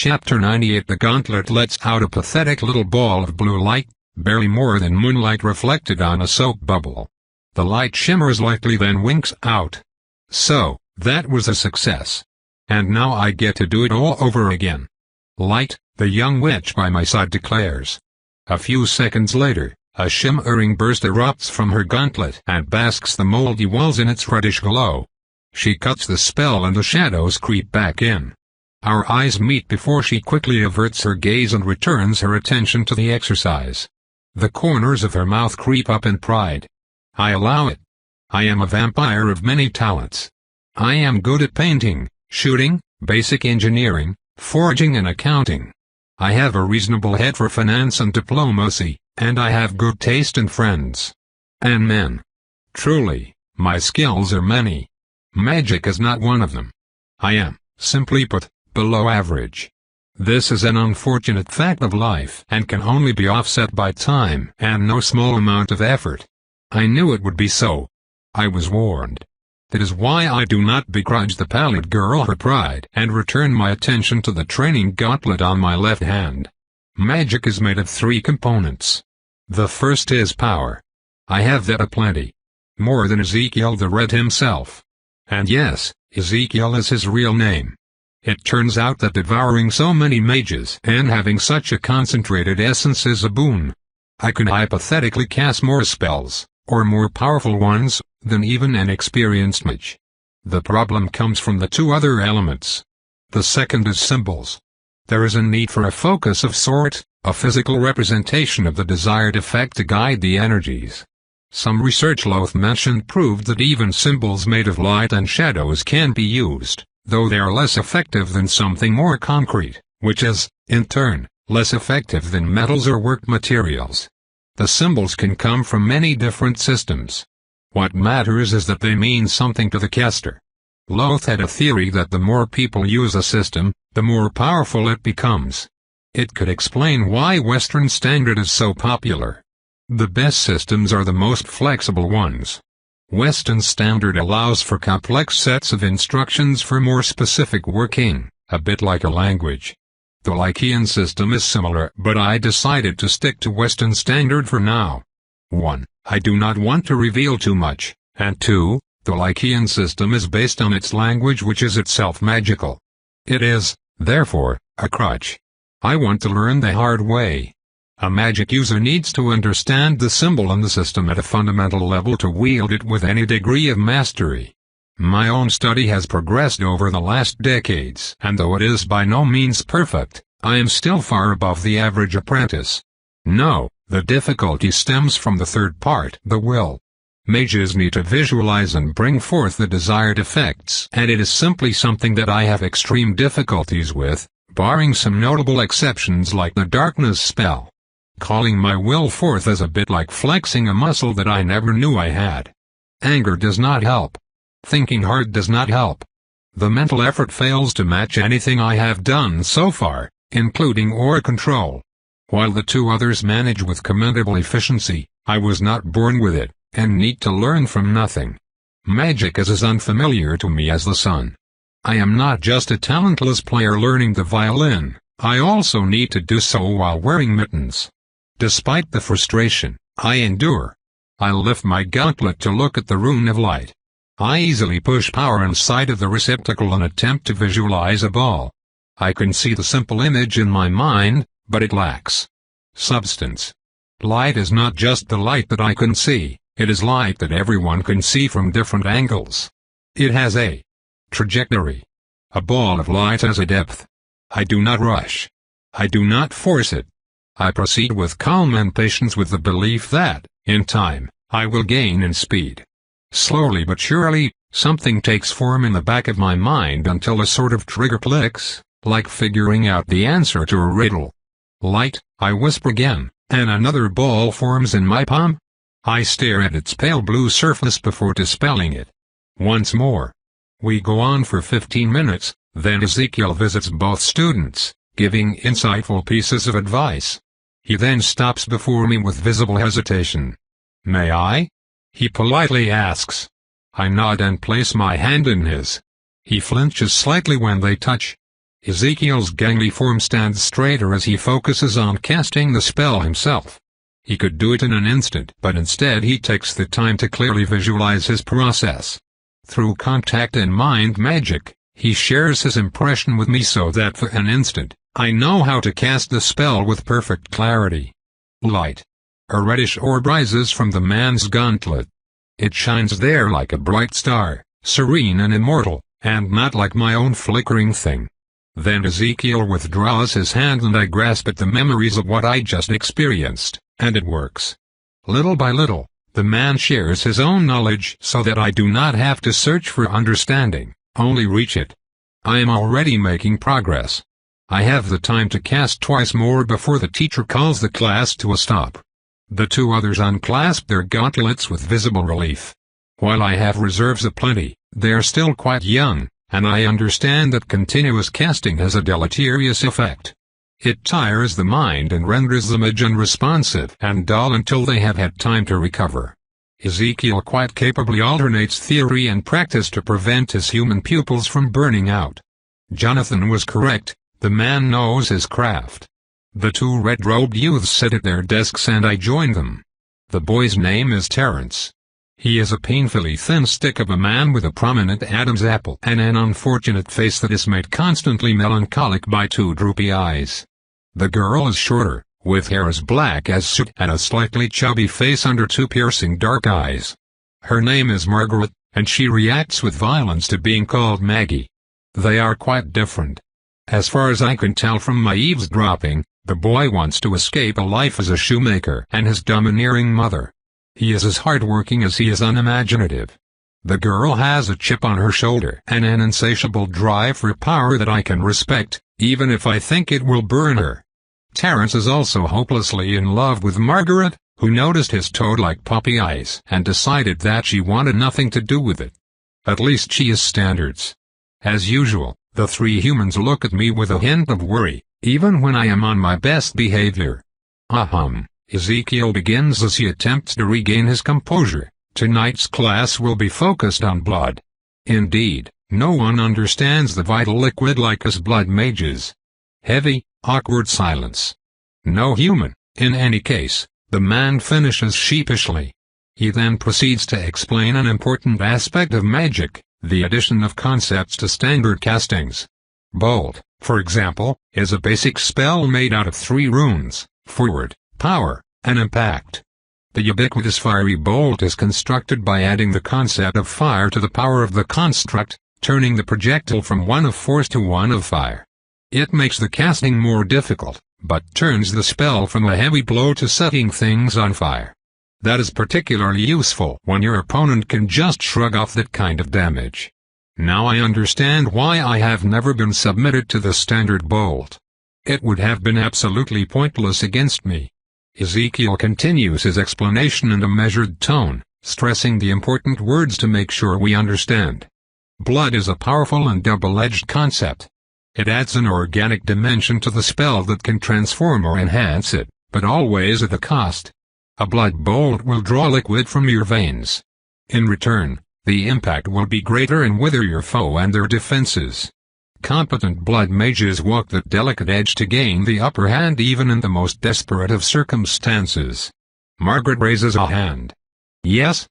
Chapter 98. The gauntlet lets out a pathetic little ball of blue light, barely more than moonlight reflected on a soap bubble. The light shimmers lightly, then winks out. So, that was a success. And now I get to do it all over again. Light, the young witch by my side declares. A few seconds later, a shimmering burst erupts from her gauntlet and basks the moldy walls in its reddish glow. She cuts the spell and the shadows creep back in. Our eyes meet before she quickly averts her gaze and returns her attention to the exercise. The corners of her mouth creep up in pride. I allow it. I am a vampire of many talents. I am good at painting, shooting, basic engineering, foraging and accounting. I have a reasonable head for finance and diplomacy, and I have good taste in friends. And men. Truly, my skills are many. Magic is not one of them. I am, simply put, below average. This is an unfortunate fact of life and can only be offset by time and no small amount of effort. I knew it would be so. I was warned. That is why I do not begrudge the pallid girl her pride and return my attention to the training gauntlet on my left hand. Magic is made of 3 components. The first is power. I have that aplenty. More than Ezekiel the Red himself. And yes, Ezekiel is his real name. It turns out that devouring so many mages and having such a concentrated essence is a boon. I can hypothetically cast more spells, or more powerful ones, than even an experienced mage. The problem comes from the 2 other elements. The second is symbols. There is a need for a focus of sort, a physical representation of the desired effect to guide the energies. Some research Loth mentioned proved that even symbols made of light and shadows can be used, though they are less effective than something more concrete, which is, in turn, less effective than metals or worked materials. The symbols can come from many different systems. What matters is that they mean something to the caster. Loth had a theory that the more people use a system, the more powerful it becomes. It could explain why Western Standard is so popular. The best systems are the most flexible ones. Western Standard allows for complex sets of instructions for more specific working, a bit like a language. The Lycian system is similar, but I decided to stick to Western Standard for now. 1. I do not want to reveal too much, and 2. The Lycian system is based on its language, which is itself magical. It is, therefore, a crutch. I want to learn the hard way. A magic user needs to understand the symbol and the system at a fundamental level to wield it with any degree of mastery. My own study has progressed over the last decades, and though it is by no means perfect, I am still far above the average apprentice. No, the difficulty stems from the third part, the will. Mages need to visualize and bring forth the desired effects, and it is simply something that I have extreme difficulties with, barring some notable exceptions like the darkness spell. Calling my will forth is a bit like flexing a muscle that I never knew I had. Anger does not help. Thinking hard does not help. The mental effort fails to match anything I have done so far, including aura control. While the 2 others manage with commendable efficiency, I was not born with it, and need to learn from nothing. Magic is as unfamiliar to me as the sun. I am not just a talentless player learning the violin, I also need to do so while wearing mittens. Despite the frustration, I endure. I lift my gauntlet to look at the rune of light. I easily push power inside of the receptacle and attempt to visualize a ball. I can see the simple image in my mind, but it lacks substance. Light is not just the light that I can see, it is light that everyone can see from different angles. It has a trajectory. A ball of light has a depth. I do not rush. I do not force it. I proceed with calm and patience with the belief that, in time, I will gain in speed. Slowly but surely, something takes form in the back of my mind until a sort of trigger clicks, like figuring out the answer to a riddle. Light, I whisper again, and another ball forms in my palm. I stare at its pale blue surface before dispelling it. Once more. We go on for 15 minutes, then Ezekiel visits both students, giving insightful pieces of advice. He then stops before me with visible hesitation. "May I?" he politely asks. I nod and place my hand in his. He flinches slightly when they touch. Ezekiel's gangly form stands straighter as he focuses on casting the spell himself. He could do it in an instant, but instead he takes the time to clearly visualize his process. Through contact and mind magic, he shares his impression with me so that for an instant, I know how to cast the spell with perfect clarity. Light. A reddish orb rises from the man's gauntlet. It shines there like a bright star, serene and immortal, and not like my own flickering thing. Then Ezekiel withdraws his hand and I grasp at the memories of what I just experienced, and it works. Little by little, the man shares his own knowledge so that I do not have to search for understanding, only reach it. I am already making progress. I have the time to cast twice more before the teacher calls the class to a stop. The two others unclasp their gauntlets with visible relief. While I have reserves aplenty, they are still quite young, and I understand that continuous casting has a deleterious effect. It tires the mind and renders them unresponsive and dull until they have had time to recover. Ezekiel quite capably alternates theory and practice to prevent his human pupils from burning out. Jonathan was correct, the man knows his craft. The two red-robed youths sit at their desks and I join them. The boy's name is Terence. He is a painfully thin stick of a man with a prominent Adam's apple and an unfortunate face that is made constantly melancholic by two droopy eyes. The girl is shorter, with hair as black as soot and a slightly chubby face under two piercing dark eyes. Her name is Margaret, and she reacts with violence to being called Maggie. They are quite different. As far as I can tell from my eavesdropping, the boy wants to escape a life as a shoemaker and his domineering mother. He is as hard-working as he is unimaginative. The girl has a chip on her shoulder and an insatiable drive for power that I can respect, even if I think it will burn her. Terence is also hopelessly in love with Margaret, who noticed his toad-like puppy eyes and decided that she wanted nothing to do with it. At least she has standards. As usual, the three humans look at me with a hint of worry, even when I am on my best behavior. Ezekiel begins as he attempts to regain his composure. Tonight's class will be focused on blood. Indeed, no one understands the vital liquid like us blood mages. Heavy, awkward silence. No human, in any case, the man finishes sheepishly. He then proceeds to explain an important aspect of magic, the addition of concepts to standard castings. Bolt, for example, is a basic spell made out of 3 runes, forward, power, and impact. The ubiquitous fiery bolt is constructed by adding the concept of fire to the power of the construct, turning the projectile from one of force to one of fire. It makes the casting more difficult, but turns the spell from a heavy blow to setting things on fire. That is particularly useful when your opponent can just shrug off that kind of damage. Now I understand why I have never been submitted to the standard bolt. It would have been absolutely pointless against me. Ezekiel continues his explanation in a measured tone, stressing the important words to make sure we understand. Blood is a powerful and double-edged concept. It adds an organic dimension to the spell that can transform or enhance it, but always at a cost. A blood bolt will draw liquid from your veins. In return, the impact will be greater and wither your foe and their defenses. Competent blood mages walk that delicate edge to gain the upper hand even in the most desperate of circumstances. Margaret raises a hand. Yes?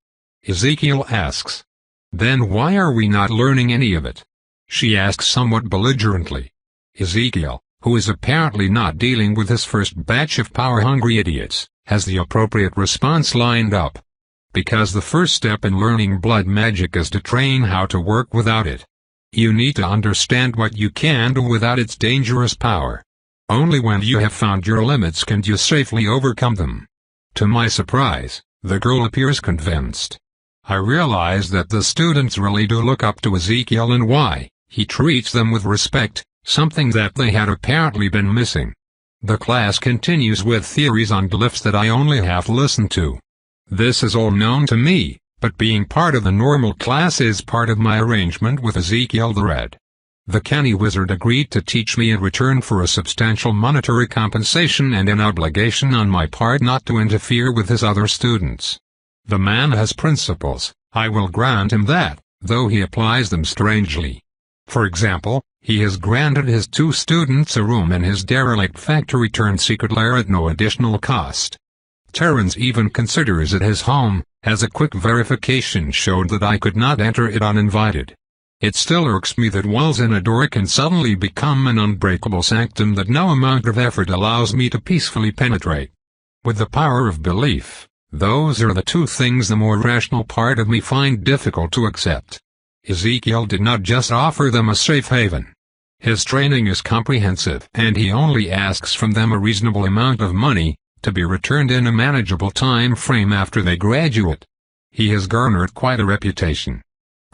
Ezekiel asks. Then why are we not learning any of it? She asks somewhat belligerently. Ezekiel, who is apparently not dealing with his first batch of power-hungry idiots, has the appropriate response lined up. Because the first step in learning blood magic is to train how to work without it. You need to understand what you can do without its dangerous power. Only when you have found your limits can you safely overcome them. To my surprise, the girl appears convinced. I realize that the students really do look up to Ezekiel and why he treats them with respect, something that they had apparently been missing. The class continues with theories on glyphs that I only half listened to. This is all known to me, but being part of the normal class is part of my arrangement with Ezekiel the Red. The canny wizard agreed to teach me in return for a substantial monetary compensation and an obligation on my part not to interfere with his other students. The man has principles, I will grant him that, though he applies them strangely. For example, he has granted his 2 students a room in his derelict factory-turned-secret lair at no additional cost. Terrence even considers it his home, as a quick verification showed that I could not enter it uninvited. It still irks me that walls in a door can suddenly become an unbreakable sanctum that no amount of effort allows me to peacefully penetrate. With the power of belief, those are the 2 things the more rational part of me find difficult to accept. Ezekiel did not just offer them a safe haven. His training is comprehensive, and he only asks from them a reasonable amount of money, to be returned in a manageable time frame after they graduate. He has garnered quite a reputation.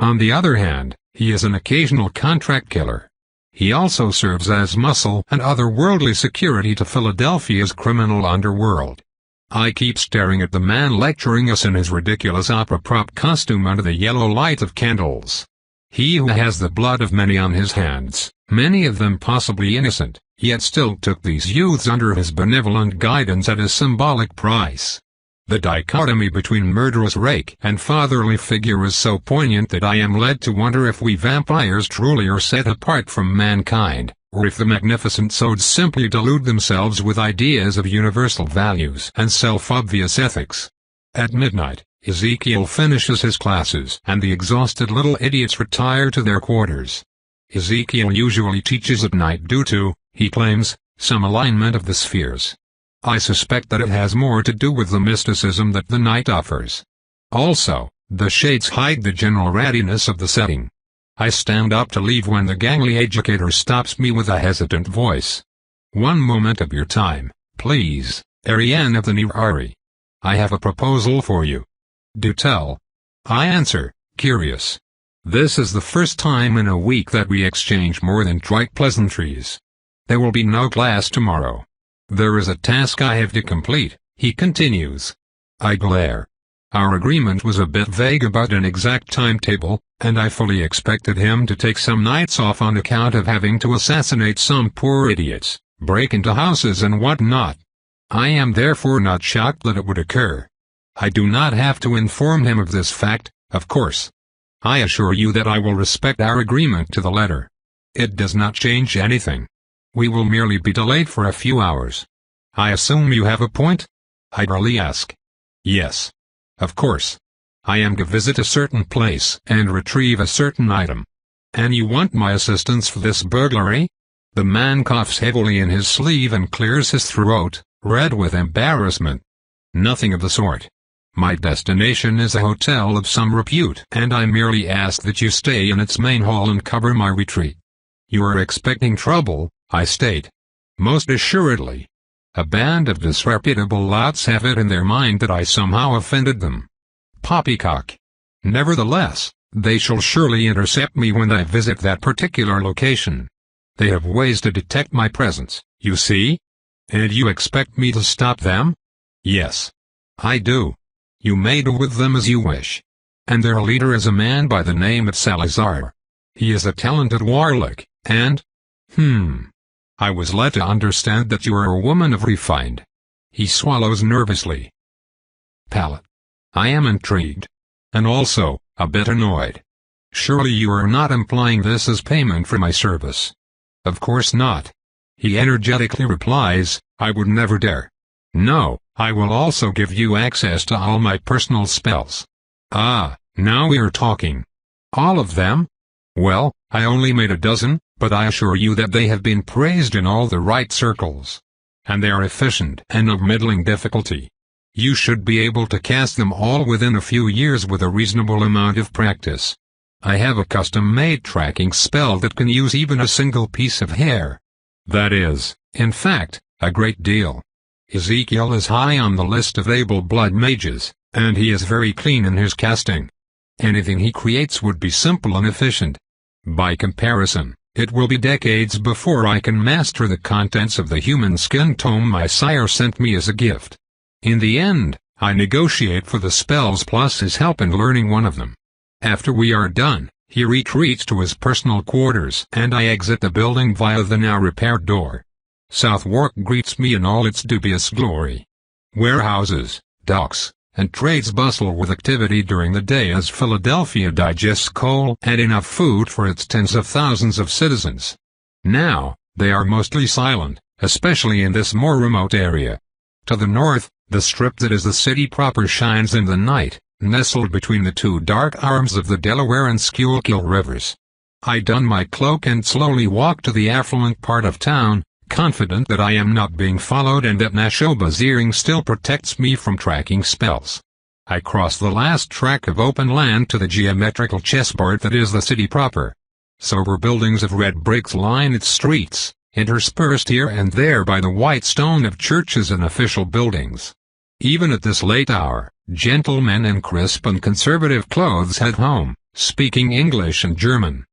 On the other hand, he is an occasional contract killer. He also serves as muscle and otherworldly security to Philadelphia's criminal underworld. I keep staring at the man lecturing us in his ridiculous opera prop costume under the yellow light of candles. He who has the blood of many on his hands, many of them possibly innocent, yet still took these youths under his benevolent guidance at a symbolic price. The dichotomy between murderous rake and fatherly figure is so poignant that I am led to wonder if we vampires truly are set apart from mankind, or if the magnificent sods simply delude themselves with ideas of universal values and self-obvious ethics. At midnight, Ezekiel finishes his classes and the exhausted little idiots retire to their quarters. Ezekiel usually teaches at night due to, he claims, some alignment of the spheres. I suspect that it has more to do with the mysticism that the night offers. Also, the shades hide the general rattiness of the setting. I stand up to leave when the gangly educator stops me with a hesitant voice. "One moment of your time, please, Ariane of the Nirari. I have a proposal for you." "Do tell." I answer, curious. This is the first time in a week that we exchange more than trite pleasantries. "There will be no class tomorrow. There is a task I have to complete," he continues. I glare. Our agreement was a bit vague about an exact timetable, and I fully expected him to take some nights off on account of having to assassinate some poor idiots, break into houses and whatnot. I am therefore not shocked that it would occur. I do not have to inform him of this fact, of course. I assure you that I will respect our agreement to the letter. It does not change anything. We will merely be delayed for a few hours. I assume you have a point? I barely ask. Yes. Of course. I am to visit a certain place and retrieve a certain item. And you want my assistance for this burglary? The man coughs heavily in his sleeve and clears his throat, red with embarrassment. Nothing of the sort. My destination is a hotel of some repute, and I merely ask that you stay in its main hall and cover my retreat. You are expecting trouble, I state. Most assuredly. A band of disreputable louts have it in their mind that I somehow offended them. Poppycock. Nevertheless, they shall surely intercept me when I visit that particular location. They have ways to detect my presence, you see? And you expect me to stop them? Yes. I do. You may do with them as you wish. And their leader is a man by the name of Salazar. He is a talented warlock, and... I was led to understand that you are a woman of refined. He swallows nervously. Palate. I am intrigued. And also, a bit annoyed. Surely you are not implying this as payment for my service. Of course not. He energetically replies, I would never dare. No, I will also give you access to all my personal spells. Ah, now we are talking. All of them? Well, I only made a dozen, but I assure you that they have been praised in all the right circles. And they are efficient and of middling difficulty. You should be able to cast them all within a few years with a reasonable amount of practice. I have a custom-made tracking spell that can use even a single piece of hair. That is, in fact, a great deal. Ezekiel is high on the list of able-blood mages, and he is very clean in his casting. Anything he creates would be simple and efficient. By comparison, it will be decades before I can master the contents of the human skin tome my sire sent me as a gift. In the end, I negotiate for the spells plus his help in learning one of them. After we are done, he retreats to his personal quarters and I exit the building via the now repaired door. Southwark greets me in all its dubious glory. Warehouses, docks, and trades bustle with activity during the day as Philadelphia digests coal and enough food for its tens of thousands of citizens. Now, they are mostly silent, especially in this more remote area. To the north, the strip that is the city proper shines in the night, nestled between the two dark arms of the Delaware and Schuylkill rivers. I don my cloak and slowly walk to the affluent part of town, confident that I am not being followed and that Nashoba's earring still protects me from tracking spells. I cross the last tract of open land to the geometrical chessboard that is the city proper. Sober buildings of red bricks line its streets, interspersed here and there by the white stone of churches and official buildings. Even at this late hour, gentlemen in crisp and conservative clothes head home, speaking English and German.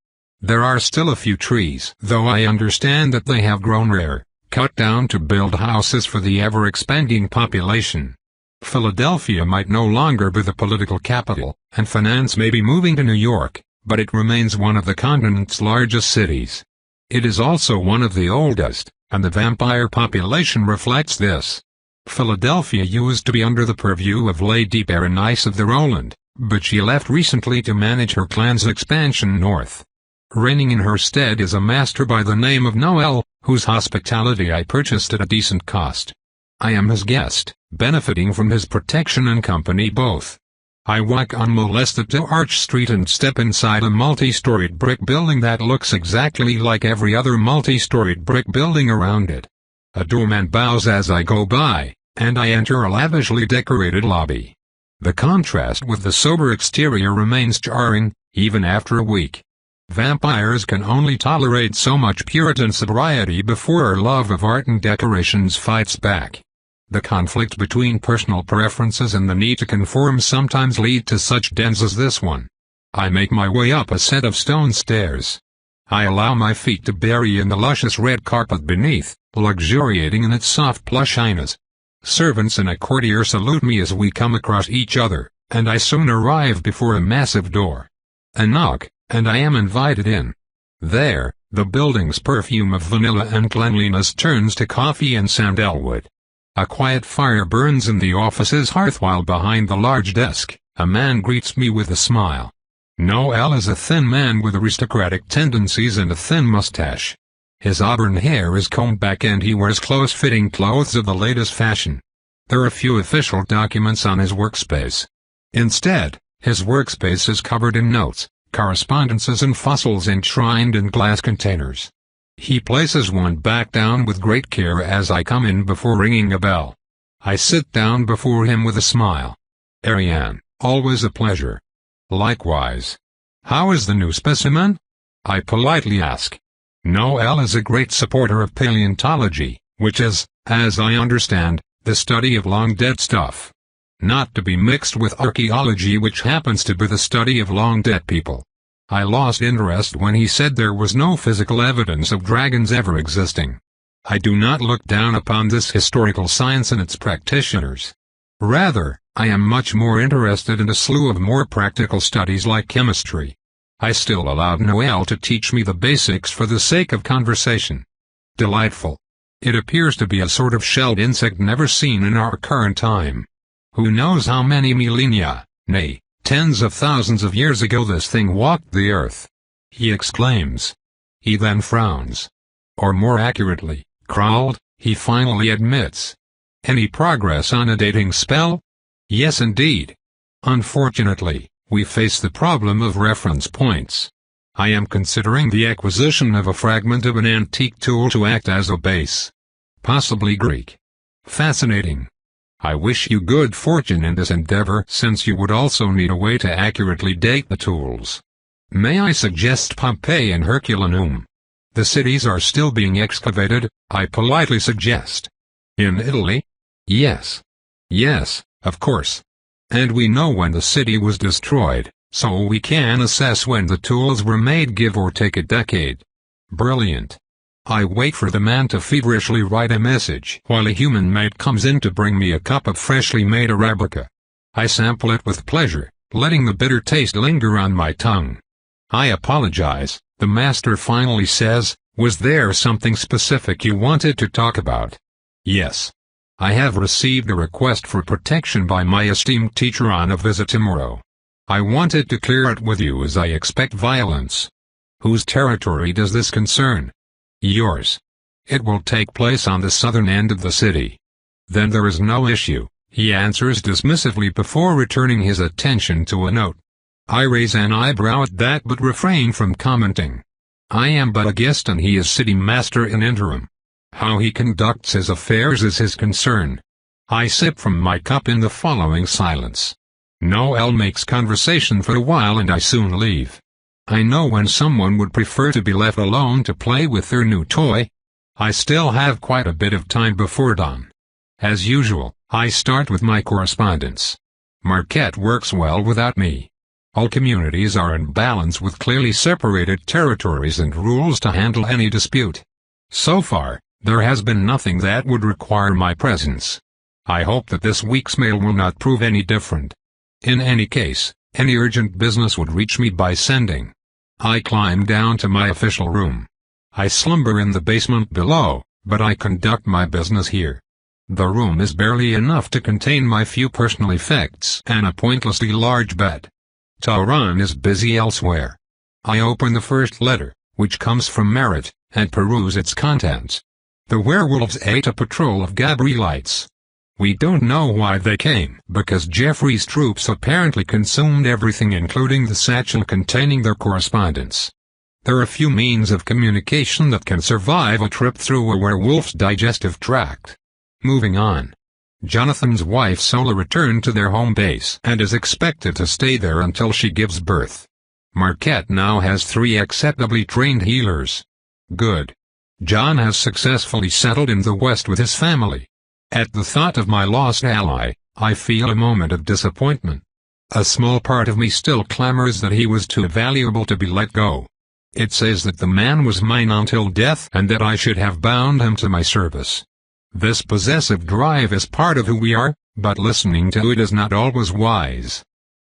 There are still a few trees, though I understand that they have grown rare, cut down to build houses for the ever-expanding population. Philadelphia might no longer be the political capital, and finance may be moving to New York, but it remains one of the continent's largest cities. It is also one of the oldest, and the vampire population reflects this. Philadelphia used to be under the purview of Lady Berenice of the Roland, but she left recently to manage her clan's expansion north. Reigning in her stead is a master by the name of Noel, whose hospitality I purchased at a decent cost. I am his guest, benefiting from his protection and company both. I walk unmolested to Arch Street and step inside a multi-storied brick building that looks exactly like every other multi-storied brick building around it. A doorman bows as I go by, and I enter a lavishly decorated lobby. The contrast with the sober exterior remains jarring, even after a week. Vampires can only tolerate so much Puritan sobriety before our love of art and decorations fights back. The conflict between personal preferences and the need to conform sometimes lead to such dens as this one. I make my way up a set of stone stairs. I allow my feet to bury in the luscious red carpet beneath, luxuriating in its soft plushiness. Servants and a courtier salute me as we come across each other, and I soon arrive before a massive door. A knock, and I am invited in. There, the building's perfume of vanilla and cleanliness turns to coffee and sandalwood. A quiet fire burns in the office's hearth while behind the large desk, a man greets me with a smile. Noel is a thin man with aristocratic tendencies and a thin mustache. His auburn hair is combed back and he wears close-fitting clothes of the latest fashion. There are few official documents on his workspace. Instead, his workspace is covered in notes, correspondences and fossils enshrined in glass containers. He places one back down with great care as I come in before ringing a bell. I sit down before him with a smile. Ariane, always a pleasure. Likewise. How is the new specimen? I politely ask. Noel is a great supporter of paleontology, which is, as I understand, the study of long-dead stuff. Not to be mixed with archaeology, which happens to be the study of long-dead people. I lost interest when he said there was no physical evidence of dragons ever existing. I do not look down upon this historical science and its practitioners. Rather, I am much more interested in a slew of more practical studies like chemistry. I still allowed Noel to teach me the basics for the sake of conversation. Delightful. It appears to be a sort of shelled insect never seen in our current time. Who knows how many millennia, nay, tens of thousands of years ago this thing walked the earth? He exclaims. He then frowns. Or more accurately, crawled, he finally admits. Any progress on a dating spell? Yes indeed. Unfortunately, we face the problem of reference points. I am considering the acquisition of a fragment of an antique tool to act as a base. Possibly Greek. Fascinating. I wish you good fortune in this endeavor, since you would also need a way to accurately date the tools. May I suggest Pompeii and Herculaneum? The cities are still being excavated, I politely suggest. In Italy? Yes. Yes, of course. And we know when the city was destroyed, so we can assess when the tools were made, give or take a decade. Brilliant. I wait for the man to feverishly write a message while a human maid comes in to bring me a cup of freshly made Arabica. I sample it with pleasure, letting the bitter taste linger on my tongue. I apologize, the master finally says. Was there something specific you wanted to talk about? Yes. I have received a request for protection by my esteemed teacher on a visit tomorrow. I wanted to clear it with you as I expect violence. Whose territory does this concern? Yours. It will take place on the southern end of the city. Then there is no issue, he answers dismissively before returning his attention to a note. I raise an eyebrow at that but refrain from commenting. I am but a guest and he is city master in interim. How he conducts his affairs is his concern. I sip from my cup in the following silence. Noel makes conversation for a while and I soon leave. I know when someone would prefer to be left alone to play with their new toy. I still have quite a bit of time before dawn. As usual, I start with my correspondence. Marquette works well without me. All communities are in balance with clearly separated territories and rules to handle any dispute. So far, there has been nothing that would require my presence. I hope that this week's mail will not prove any different. In any case, any urgent business would reach me by sending. I climb down to my official room. I slumber in the basement below, but I conduct my business here. The room is barely enough to contain my few personal effects and a pointlessly large bed. Tauran is busy elsewhere. I open the first letter, which comes from Merritt, and peruse its contents. The werewolves ate a patrol of Gabrielites. We don't know why they came, because Jeffrey's troops apparently consumed everything including the satchel containing their correspondence. There are few means of communication that can survive a trip through a werewolf's digestive tract. Moving on. Jonathan's wife Sola returned to their home base and is expected to stay there until she gives birth. Marquette now has 3 acceptably trained healers. Good. John has successfully settled in the West with his family. At the thought of my lost ally, I feel a moment of disappointment. A small part of me still clamors that he was too valuable to be let go. It says that the man was mine until death and that I should have bound him to my service. This possessive drive is part of who we are, but listening to it is not always wise.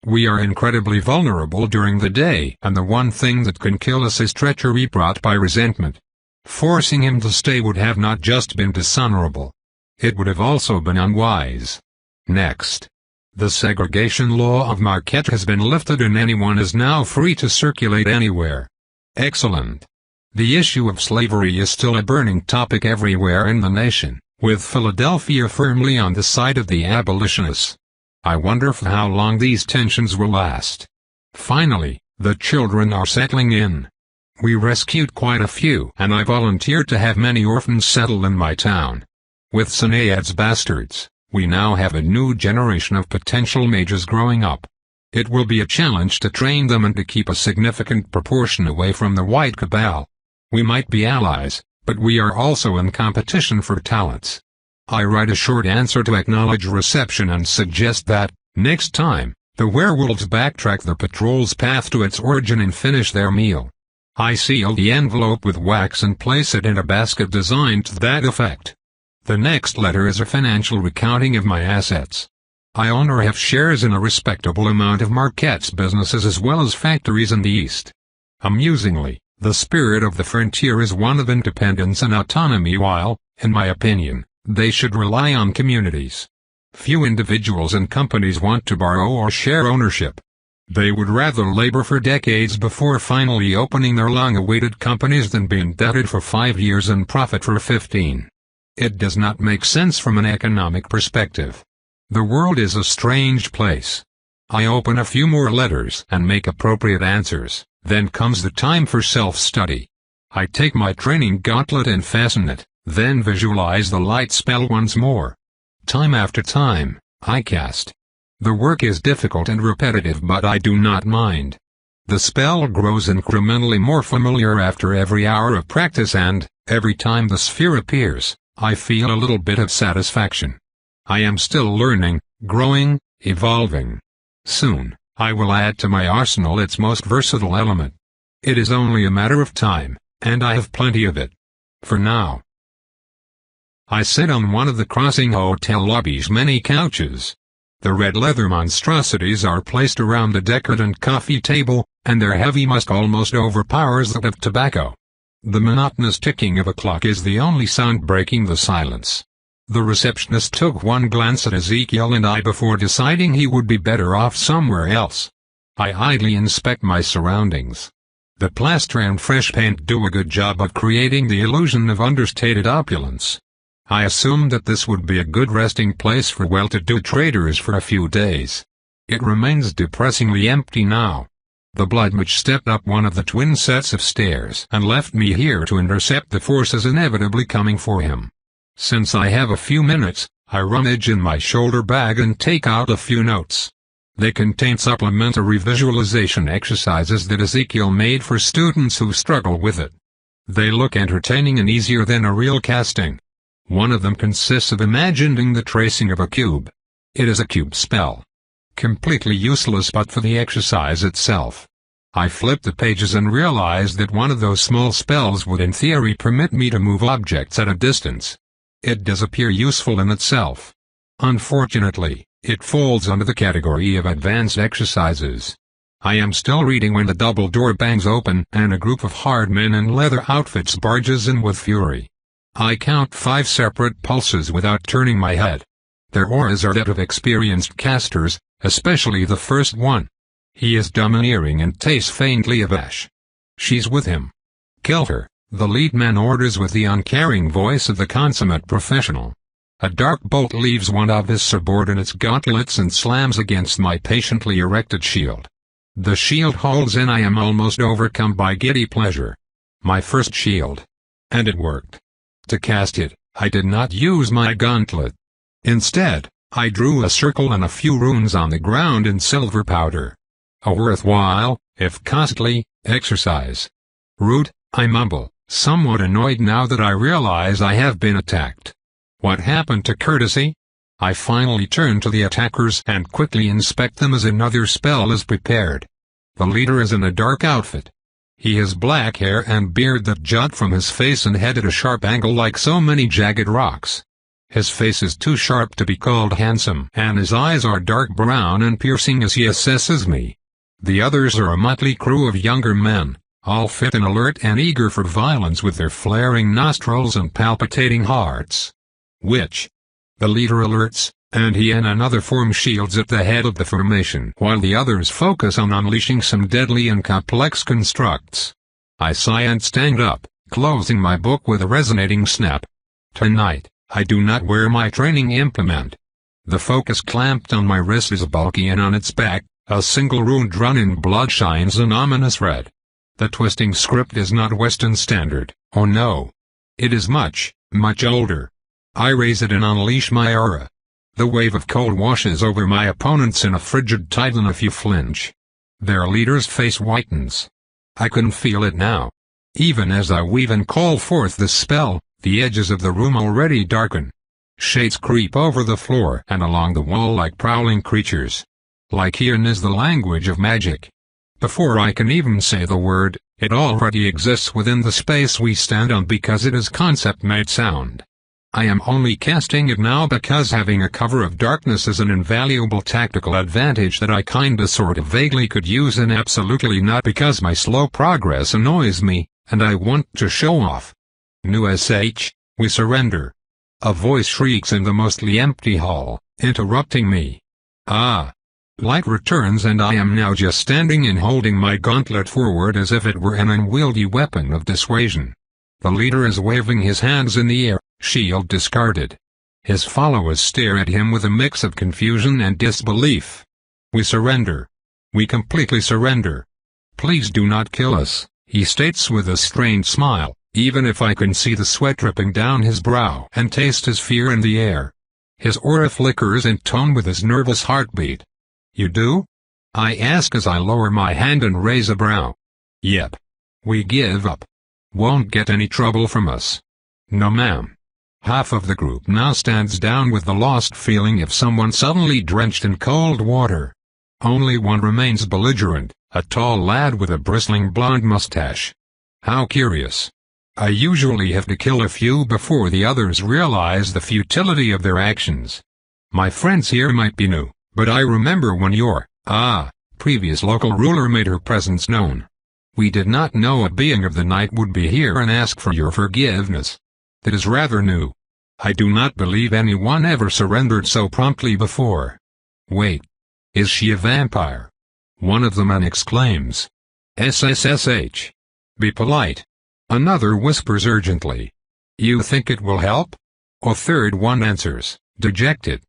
We are incredibly vulnerable during the day, and the one thing that can kill us is treachery brought by resentment. Forcing him to stay would have not just been dishonorable. It would have also been unwise. Next. The segregation law of Marquette has been lifted and anyone is now free to circulate anywhere. Excellent. The issue of slavery is still a burning topic everywhere in the nation, with Philadelphia firmly on the side of the abolitionists. I wonder for how long these tensions will last. Finally, the children are settling in. We rescued quite a few and I volunteered to have many orphans settle in my town. With Sinead's bastards, we now have a new generation of potential mages growing up. It will be a challenge to train them and to keep a significant proportion away from the white cabal. We might be allies, but we are also in competition for talents. I write a short answer to acknowledge reception and suggest that, next time, the werewolves backtrack the patrol's path to its origin and finish their meal. I seal the envelope with wax and place it in a basket designed to that effect. The next letter is a financial recounting of my assets. I own or have shares in a respectable amount of Marquette's businesses as well as factories in the East. Amusingly, the spirit of the frontier is one of independence and autonomy while, in my opinion, they should rely on communities. Few individuals and companies want to borrow or share ownership. They would rather labor for decades before finally opening their long-awaited companies than be indebted for 5 years and profit for 15. It does not make sense from an economic perspective. The world is a strange place. I open a few more letters and make appropriate answers, then comes the time for self-study. I take my training gauntlet and fasten it, then visualize the light spell once more. Time after time, I cast. The work is difficult and repetitive but I do not mind. The spell grows incrementally more familiar after every hour of practice and, every time the sphere appears, I feel a little bit of satisfaction. I am still learning, growing, evolving. Soon, I will add to my arsenal its most versatile element. It is only a matter of time, and I have plenty of it. For now. I sit on one of the Crossing Hotel lobby's many couches. The red leather monstrosities are placed around the decadent coffee table, and their heavy musk almost overpowers that of tobacco. The monotonous ticking of a clock is the only sound breaking the silence. The receptionist took one glance at Ezekiel and I before deciding he would be better off somewhere else. I idly inspect my surroundings. The plaster and fresh paint do a good job of creating the illusion of understated opulence. I assumed that this would be a good resting place for well-to-do traders for a few days. It remains depressingly empty now. The blood witch stepped up one of the twin sets of stairs and left me here to intercept the forces inevitably coming for him. Since I have a few minutes, I rummage in my shoulder bag and take out a few notes. They contain supplementary visualization exercises that Ezekiel made for students who struggle with it. They look entertaining and easier than a real casting. One of them consists of imagining the tracing of a cube. It is a cube spell. Completely useless but for the exercise itself. I flipped the pages and realized that one of those small spells would in theory permit me to move objects at a distance. It does appear useful in itself. Unfortunately, it falls under the category of advanced exercises. I am still reading when the double door bangs open and a group of hard men in leather outfits barges in with fury. I count 5 separate pulses without turning my head. Their auras are that of experienced casters, especially the first one. He is domineering and tastes faintly of ash. She's with him. Kill her, the lead man orders with the uncaring voice of the consummate professional. A dark bolt leaves one of his subordinates' gauntlets and slams against my patiently erected shield. The shield holds and I am almost overcome by giddy pleasure. My first shield. And it worked. To cast it, I did not use my gauntlet. Instead, I drew a circle and a few runes on the ground in silver powder. A worthwhile, if costly, exercise. Root, I mumble, somewhat annoyed now that I realize I have been attacked. What happened to courtesy? I finally turn to the attackers and quickly inspect them as another spell is prepared. The leader is in a dark outfit. He has black hair and beard that jut from his face and head at a sharp angle like so many jagged rocks. His face is too sharp to be called handsome, and his eyes are dark brown and piercing as he assesses me. The others are a motley crew of younger men, all fit and alert and eager for violence with their flaring nostrils and palpitating hearts. Which? The leader alerts, and he and another form shields at the head of the formation while the others focus on unleashing some deadly and complex constructs. I sigh and stand up, closing my book with a resonating snap. Tonight, I do not wear my training implement. The focus clamped on my wrist is bulky and on its back, a single rune drawn in blood shines an ominous red. The twisting script is not Western standard, oh no. It is much, much older. I raise it and unleash my aura. The wave of cold washes over my opponents in a frigid tide and a few flinch. Their leader's face whitens. I can feel it now. Even as I weave and call forth the spell, the edges of the room already darken. Shades creep over the floor and along the wall like prowling creatures. Lycaean is the language of magic. Before I can even say the word, it already exists within the space we stand on because it is concept-made sound. I am only casting it now because having a cover of darkness is an invaluable tactical advantage that I kinda sorta vaguely could use and absolutely not because my slow progress annoys me, and I want to show off. New SH, we surrender. A voice shrieks in the mostly empty hall, interrupting me. Ah. Light returns and I am now just standing and holding my gauntlet forward as if it were an unwieldy weapon of dissuasion. The leader is waving his hands in the air, shield discarded. His followers stare at him with a mix of confusion and disbelief. We surrender. We completely surrender. Please do not kill us, he states with a strained smile, even if I can see the sweat dripping down his brow and taste his fear in the air. His aura flickers in tone with his nervous heartbeat. You do? I ask as I lower my hand and raise a brow. Yep. We give up. Won't get any trouble from us. No ma'am. Half of the group now stands down with the lost feeling of someone suddenly drenched in cold water. Only one remains belligerent, a tall lad with a bristling blonde mustache. How curious. I usually have to kill a few before the others realize the futility of their actions. My friends here might be new, but I remember when your, previous local ruler made her presence known. We did not know a being of the night would be here and ask for your forgiveness. That is rather new. I do not believe anyone ever surrendered so promptly before. Wait. Is she a vampire? One of the men exclaims. SSSH. Be polite. Another whispers urgently. You think it will help? A third one answers, dejected.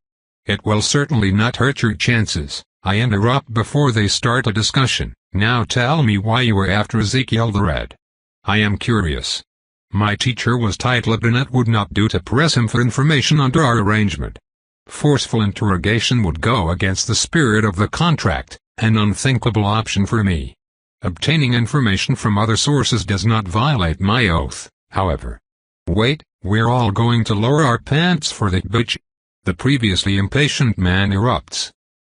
It will certainly not hurt your chances. I interrupt before they start a discussion. Now tell me why you were after Ezekiel the Red. I am curious. My teacher was tight-lipped and it would not do to press him for information under our arrangement. Forceful interrogation would go against the spirit of the contract, an unthinkable option for me. Obtaining information from other sources does not violate my oath, however. Wait, we're all going to lower our pants for that bitch. The previously impatient man erupts.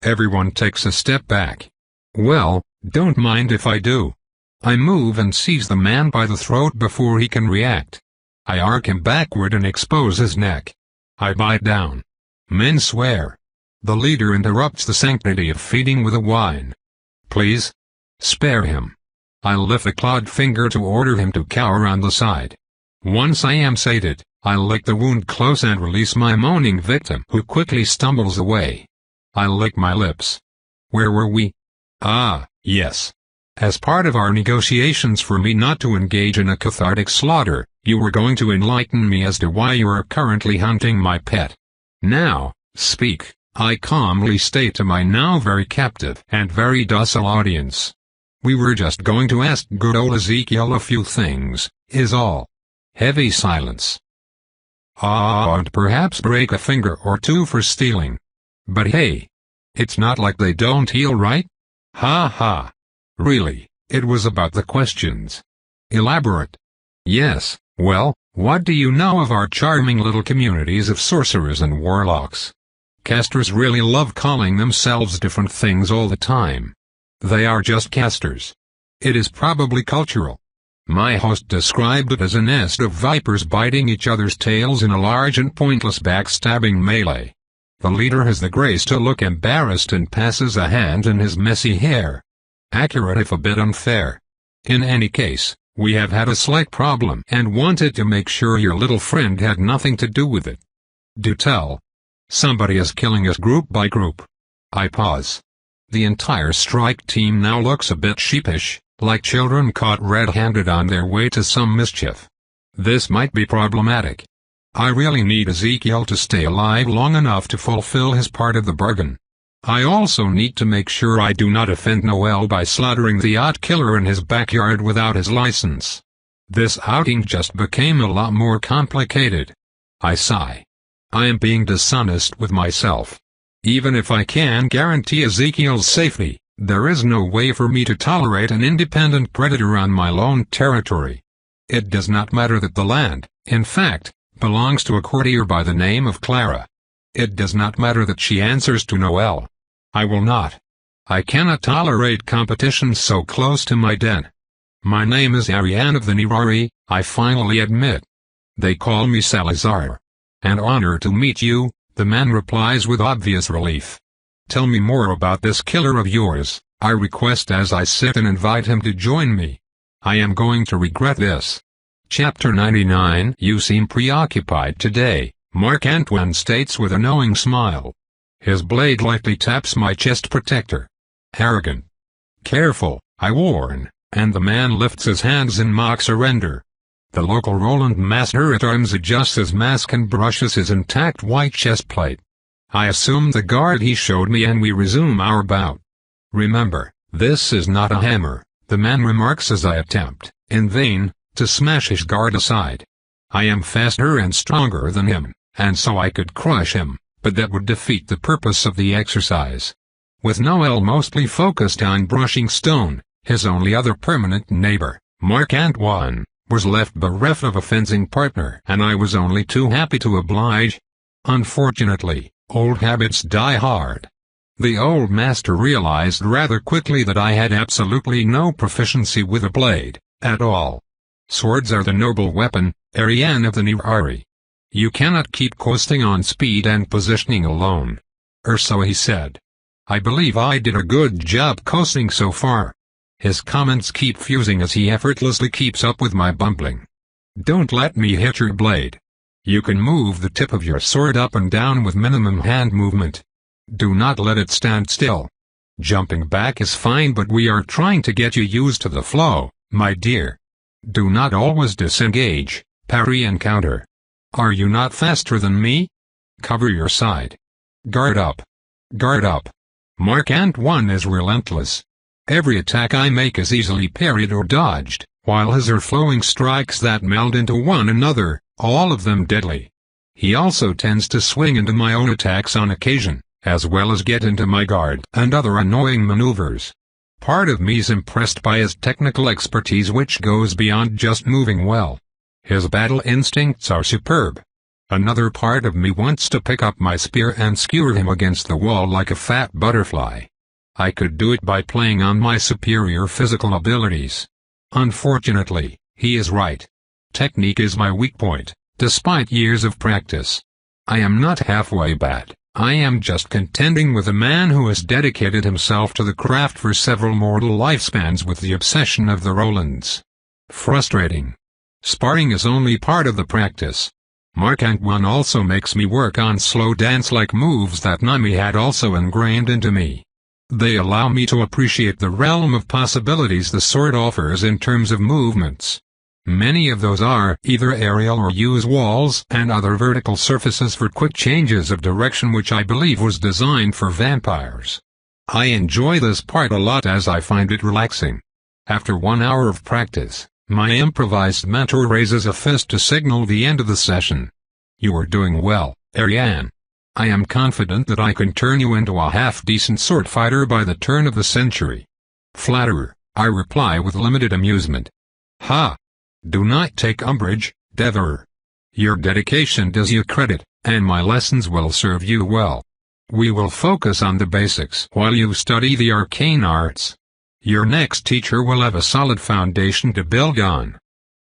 Everyone takes a step back. Well, don't mind if I do. I move and seize the man by the throat before he can react. I arc him backward and expose his neck. I bite down. Men swear. The leader interrupts the sanctity of feeding with a whine. Please? Spare him. I lift a clawed finger to order him to cower on the side. Once I am sated, I lick the wound close and release my moaning victim who quickly stumbles away. I lick my lips. Where were we? Ah, yes. As part of our negotiations for me not to engage in a cathartic slaughter, you were going to enlighten me as to why you are currently hunting my pet. Now, speak, I calmly state to my now very captive and very docile audience. We were just going to ask good old Ezekiel a few things, is all. Heavy silence. And perhaps break a finger or two for stealing. But hey, it's not like they don't heal, right? Ha ha. Really, it was about the questions. Elaborate. Yes, well, what do you know of our charming little communities of sorcerers and warlocks? Casters really love calling themselves different things all the time. They are just casters. It is probably cultural. My host described it as a nest of vipers biting each other's tails in a large and pointless backstabbing melee. The leader has the grace to look embarrassed and passes a hand in his messy hair. Accurate if a bit unfair. In any case, we have had a slight problem and wanted to make sure your little friend had nothing to do with it. Do tell. Somebody is killing us group by group. I pause. The entire strike team now looks a bit sheepish, like children caught red-handed on their way to some mischief. This might be problematic. I really need Ezekiel to stay alive long enough to fulfill his part of the bargain. I also need to make sure I do not offend Noel by slaughtering the yacht killer in his backyard without his license. This outing just became a lot more complicated. I sigh. I am being dishonest with myself. Even if I can guarantee Ezekiel's safety, there is no way for me to tolerate an independent predator on my lone territory. It does not matter that the land, in fact, belongs to a courtier by the name of Clara. It does not matter that she answers to Noel. I will not. I cannot tolerate competition so close to my den. My name is Ariane of the Nirari, I finally admit. They call me Salazar. An honor to meet you, the man replies with obvious relief. Tell me more about this killer of yours, I request as I sit and invite him to join me. I am going to regret this. Chapter 99. You seem preoccupied today, Marc-Antoine states with a knowing smile. His blade lightly taps my chest protector. Arrogant. Careful, I warn, and the man lifts his hands in mock surrender. The local Roland master-at-arms adjusts his mask and brushes his intact white chest plate. I assume the guard he showed me and we resume our bout. Remember, this is not a hammer, the man remarks as I attempt, in vain, to smash his guard aside. I am faster and stronger than him, and so I could crush him, but that would defeat the purpose of the exercise. With Noel mostly focused on brushing stone, his only other permanent neighbor, Marc-Antoine, was left bereft of a fencing partner and I was only too happy to oblige. Unfortunately, old habits die hard. The old master realized rather quickly that I had absolutely no proficiency with a blade, at all. Swords are the noble weapon, Ariane of the Nirari. You cannot keep coasting on speed and positioning alone. Or so he said. I believe I did a good job coasting so far. His comments keep fusing as he effortlessly keeps up with my bumbling. Don't let me hit your blade. You can move the tip of your sword up and down with minimum hand movement. Do not let it stand still. Jumping back is fine, but we are trying to get you used to the flow, my dear. Do not always disengage, parry and counter. Are you not faster than me? Cover your side. Guard up. Guard up. Mark Antoine is relentless. Every attack I make is easily parried or dodged, while his are flowing strikes that meld into one another, all of them deadly. He also tends to swing into my own attacks on occasion, as well as get into my guard and other annoying maneuvers. Part of me's impressed by his technical expertise, which goes beyond just moving well. His battle instincts are superb. Another part of me wants to pick up my spear and skewer him against the wall like a fat butterfly. I could do it by playing on my superior physical abilities. Unfortunately, he is right. Technique is my weak point, despite years of practice. I am not halfway bad. I am just contending with a man who has dedicated himself to the craft for several mortal lifespans with the obsession of the Rolands. Frustrating. Sparring is only part of the practice. Mark Antoine also makes me work on slow dance-like moves that Nami had also ingrained into me. They allow me to appreciate the realm of possibilities the sword offers in terms of movements. Many of those are either aerial or use walls and other vertical surfaces for quick changes of direction, which I believe was designed for vampires. I enjoy this part a lot as I find it relaxing. After 1 hour of practice, my improvised mentor raises a fist to signal the end of the session. You are doing well, Ariane. I am confident that I can turn you into a half-decent sword fighter by the turn of the century. Flatterer, I reply with limited amusement. Ha! Do not take umbrage, Deverer. Your dedication does you credit, and my lessons will serve you well. We will focus on the basics while you study the arcane arts. Your next teacher will have a solid foundation to build on.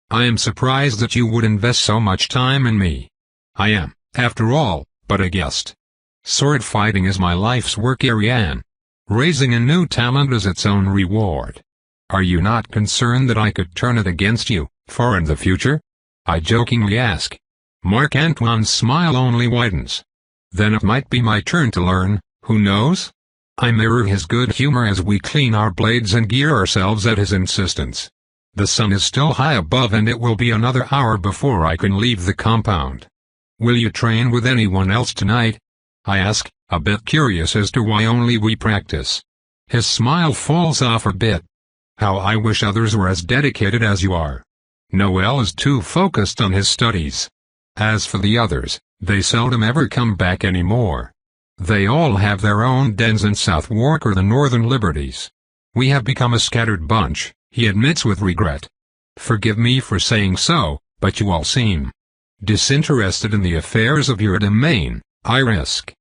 I am surprised that you would invest so much time in me. I am, after all, but a guest. Sword fighting is my life's work, Ariane. Raising a new talent is its own reward. Are you not concerned that I could turn it against you, far in the future? I jokingly ask. Mark Antoine's smile only widens. Then it might be my turn to learn, who knows? I mirror his good humor as we clean our blades and gear ourselves at his insistence. The sun is still high above and it will be another hour before I can leave the compound. Will you train with anyone else tonight? I ask, a bit curious as to why only we practice. His smile falls off a bit. How I wish others were as dedicated as you are. Noel is too focused on his studies. As for the others, they seldom ever come back anymore. They all have their own dens in Southwark or the Northern Liberties. We have become a scattered bunch, he admits with regret. Forgive me for saying so, but you all seem disinterested in the affairs of your domain, I risk.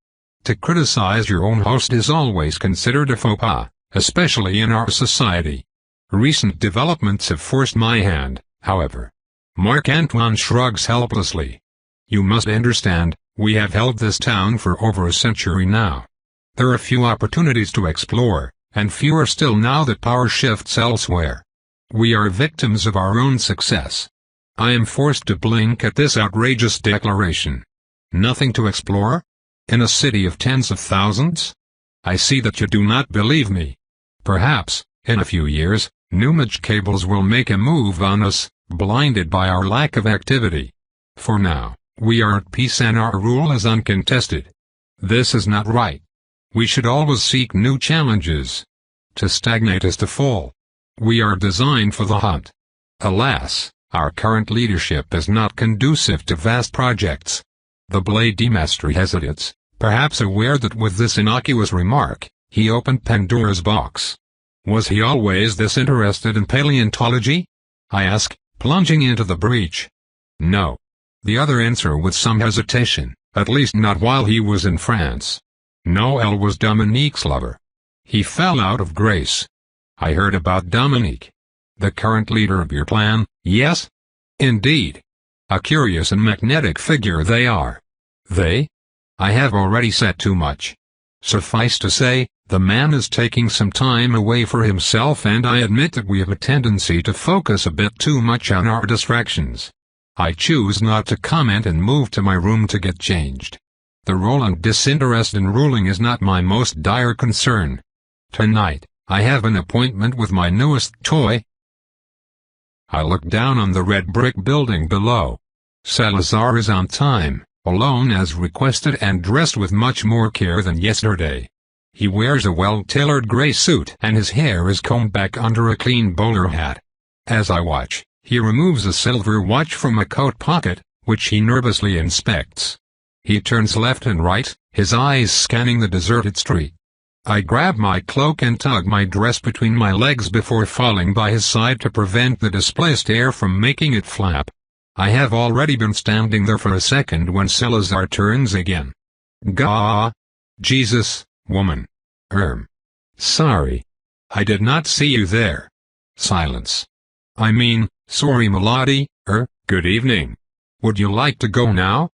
To criticize your own host is always considered a faux pas, especially in our society. Recent developments have forced my hand, however. Mark Antoine shrugs helplessly. You must understand, we have held this town for over a century now. There are few opportunities to explore, and fewer still now that power shifts elsewhere. We are victims of our own success. I am forced to blink at this outrageous declaration. Nothing to explore? In a city of tens of thousands? I see that you do not believe me. Perhaps, in a few years, Numage cables will make a move on us, blinded by our lack of activity. For now, we are at peace and our rule is uncontested. This is not right. We should always seek new challenges. To stagnate is to fall. We are designed for the hunt. Alas, our current leadership is not conducive to vast projects. The Blade Master hesitates, perhaps aware that with this innocuous remark, he opened Pandora's box. Was he always this interested in paleontology? I ask, plunging into the breach. No. The other answer with some hesitation, at least not while he was in France. Noel was Dominique's lover. He fell out of grace. I heard about Dominique. The current leader of your clan, yes? Indeed. A curious and magnetic figure they are. They? I have already said too much. Suffice to say, the man is taking some time away for himself, and I admit that we have a tendency to focus a bit too much on our distractions. I choose not to comment and move to my room to get changed. The role and disinterest in ruling is not my most dire concern. Tonight, I have an appointment with my newest toy. I look down on the red brick building below. Salazar is on time, alone as requested and dressed with much more care than yesterday. He wears a well-tailored gray suit and his hair is combed back under a clean bowler hat. As I watch, he removes a silver watch from a coat pocket, which he nervously inspects. He turns left and right, his eyes scanning the deserted street. I grab my cloak and tug my dress between my legs before falling by his side to prevent the displaced air from making it flap. I have already been standing there for a second when Salazar turns again. Gah! Jesus, woman. Sorry. I did not see you there. Silence. I mean, sorry Milady, good evening. Would you like to go now?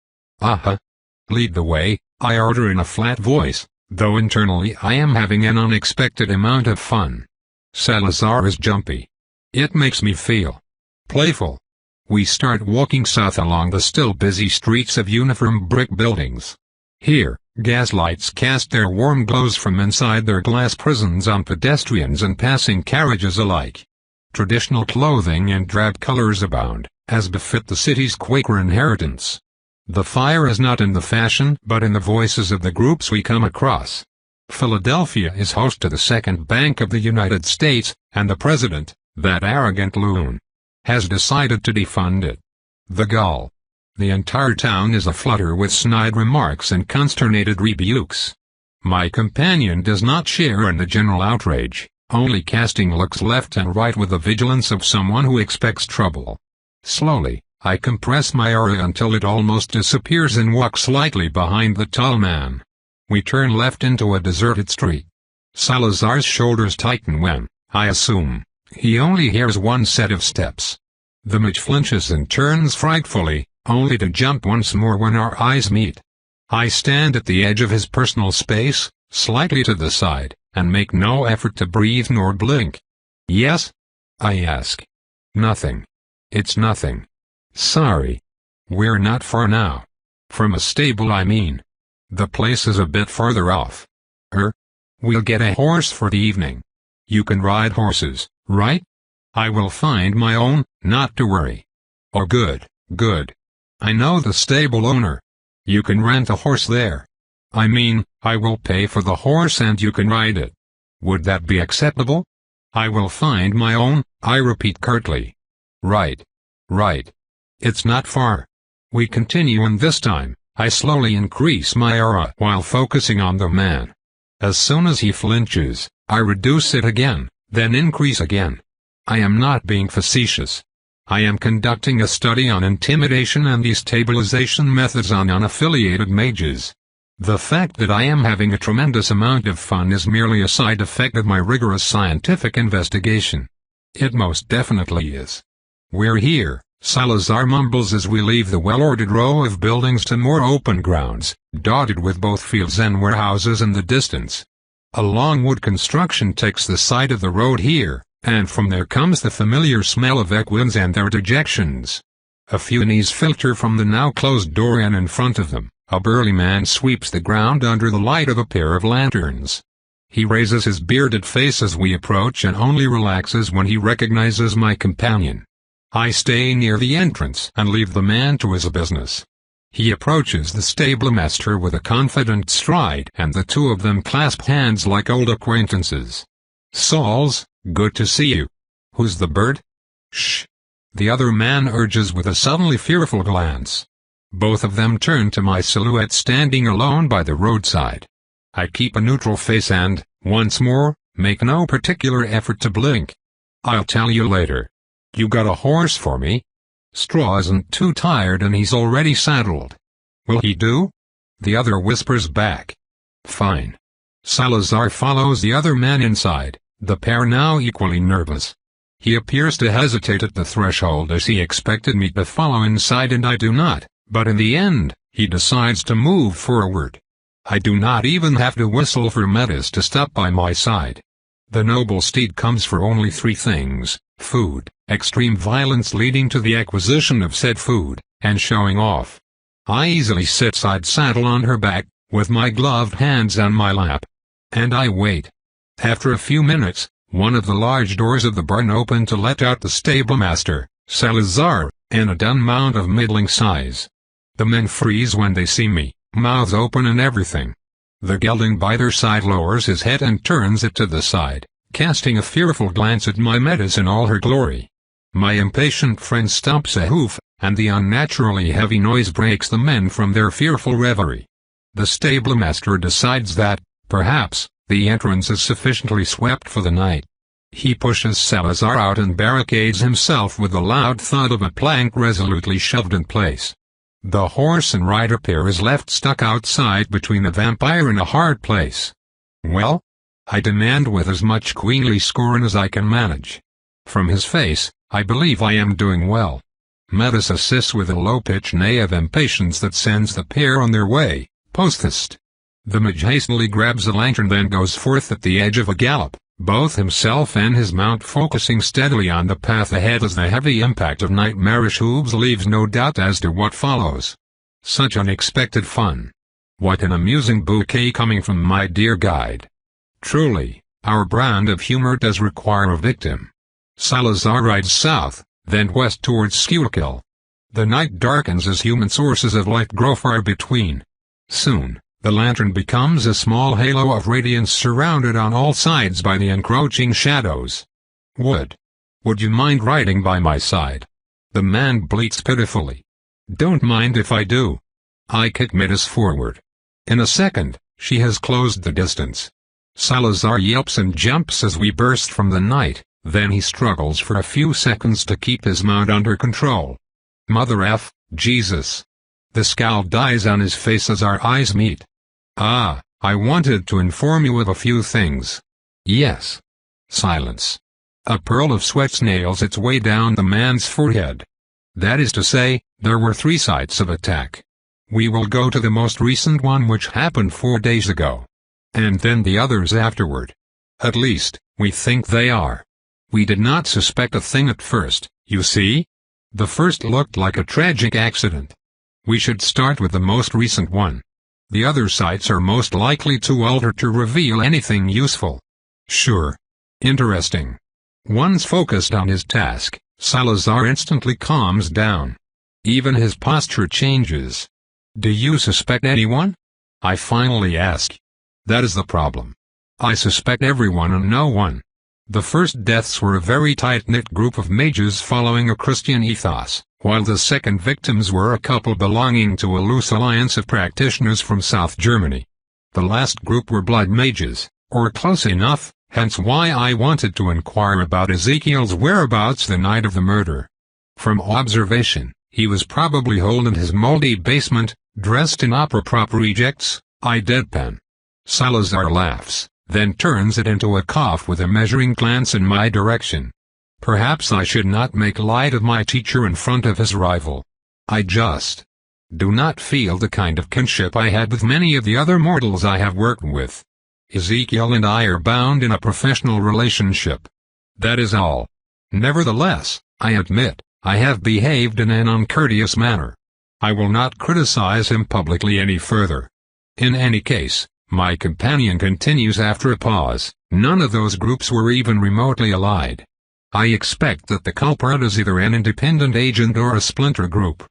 Lead the way, I order in a flat voice, though internally I am having an unexpected amount of fun. Salazar is jumpy. It makes me feel playful. We start walking south along the still busy streets of uniform brick buildings. Here, gaslights cast their warm glows from inside their glass prisons on pedestrians and passing carriages alike. Traditional clothing and drab colors abound, as befit the city's Quaker inheritance. The fire is not in the fashion but in the voices of the groups we come across. Philadelphia is host to the Second Bank of the United States, and the president, that arrogant loon, has decided to defund it. The gull. The entire town is aflutter with snide remarks and consternated rebukes. My companion does not share in the general outrage, only casting looks left and right with the vigilance of someone who expects trouble. Slowly, I compress my aura until it almost disappears and walk slightly behind the tall man. We turn left into a deserted street. Salazar's shoulders tighten when, I assume, he only hears one set of steps. The mage flinches and turns frightfully, only to jump once more when our eyes meet. I stand at the edge of his personal space, slightly to the side, and make no effort to breathe nor blink. Yes? I ask. Nothing. It's nothing. Sorry. We're not far now. From a stable I mean. The place is a bit farther off. We'll get a horse for the evening. You can ride horses, right? I will find my own, not to worry. Oh good, good. I know the stable owner. You can rent a horse there. I mean, I will pay for the horse and you can ride it. Would that be acceptable? I will find my own, I repeat curtly. Right. Right. It's not far. We continue and this time, I slowly increase my aura while focusing on the man. As soon as he flinches, I reduce it again, then increase again. I am not being facetious. I am conducting a study on intimidation and destabilization methods on unaffiliated mages. The fact that I am having a tremendous amount of fun is merely a side effect of my rigorous scientific investigation. It most definitely is. We're here, Salazar mumbles as we leave the well-ordered row of buildings to more open grounds, dotted with both fields and warehouses in the distance. A long wood construction takes the side of the road here, and from there comes the familiar smell of equins and their dejections. A few knees filter from the now closed door and in front of them, a burly man sweeps the ground under the light of a pair of lanterns. He raises his bearded face as we approach and only relaxes when he recognizes my companion. I stay near the entrance and leave the man to his business. He approaches the stablemaster with a confident stride and the two of them clasp hands like old acquaintances. Sauls, good to see you. Who's the bird? Shh. The other man urges with a suddenly fearful glance. Both of them turn to my silhouette standing alone by the roadside. I keep a neutral face and, once more, make no particular effort to blink. I'll tell you later. You got a horse for me? Straw isn't too tired and he's already saddled. Will he do? The other whispers back. Fine. Salazar follows the other man inside, the pair now equally nervous. He appears to hesitate at the threshold as he expected me to follow inside and I do not, but in the end, he decides to move forward. I do not even have to whistle for Metis to stop by my side. The noble steed comes for only three things: food, extreme violence leading to the acquisition of said food, and showing off. I easily sit side saddle on her back, with my gloved hands on my lap. And I wait. After a few minutes, one of the large doors of the barn open to let out the stablemaster, Salazar, and a dun mount of middling size. The men freeze when they see me, mouths open and everything. The gelding by their side lowers his head and turns it to the side, casting a fearful glance at my Metis in all her glory. My impatient friend stomps a hoof, and the unnaturally heavy noise breaks the men from their fearful reverie. The stablemaster decides that, perhaps, the entrance is sufficiently swept for the night. He pushes Salazar out and barricades himself with the loud thud of a plank resolutely shoved in place. The horse and rider pair is left stuck outside between the vampire and a hard place. Well? I demand with as much queenly scorn as I can manage. From his face, I believe I am doing well. Metis assists with a low-pitched neigh of impatience that sends the pair on their way, posthaste. The mage hastily grabs a lantern, then goes forth at the edge of a gallop, both himself and his mount focusing steadily on the path ahead as the heavy impact of nightmarish hooves leaves no doubt as to what follows. Such unexpected fun. What an amusing bouquet coming from my dear guide. Truly, our brand of humor does require a victim. Salazar rides south, then west towards Schuylkill. The night darkens as human sources of light grow far between. Soon, the lantern becomes a small halo of radiance surrounded on all sides by the encroaching shadows. Would you mind riding by my side? The man bleats pitifully. Don't mind if I do. I kick Metis forward. In a second, she has closed the distance. Salazar yelps and jumps as we burst from the night, then he struggles for a few seconds to keep his mount under control. Mother F, Jesus. The scowl dies on his face as our eyes meet. Ah, I wanted to inform you of a few things. Yes. Silence. A pearl of sweat snails its way down the man's forehead. That is to say, there were 3 sites of attack. We will go to the most recent one, which happened 4 days ago. And then the others afterward. At least, we think they are. We did not suspect a thing at first, you see? The first looked like a tragic accident. We should start with the most recent one. The other sites are most likely too altered to reveal anything useful. Sure. Interesting. Once focused on his task, Salazar instantly calms down. Even his posture changes. Do you suspect anyone? I finally ask. That is the problem. I suspect everyone and no one. The first deaths were a very tight-knit group of mages following a Christian ethos, while the second victims were a couple belonging to a loose alliance of practitioners from South Germany. The last group were blood mages, or close enough, hence why I wanted to inquire about Ezekiel's whereabouts the night of the murder. From observation, he was probably holed in his moldy basement, dressed in opera-prop rejects. I deadpan. Salazar laughs, then turns it into a cough with a measuring glance in my direction. Perhaps I should not make light of my teacher in front of his rival. I just do not feel the kind of kinship I had with many of the other mortals I have worked with. Ezekiel and I are bound in a professional relationship. That is all. Nevertheless, I admit, I have behaved in an uncourteous manner. I will not criticize him publicly any further. In any case, my companion continues after a pause, none of those groups were even remotely allied. I expect that the culprit is either an independent agent or a splinter group.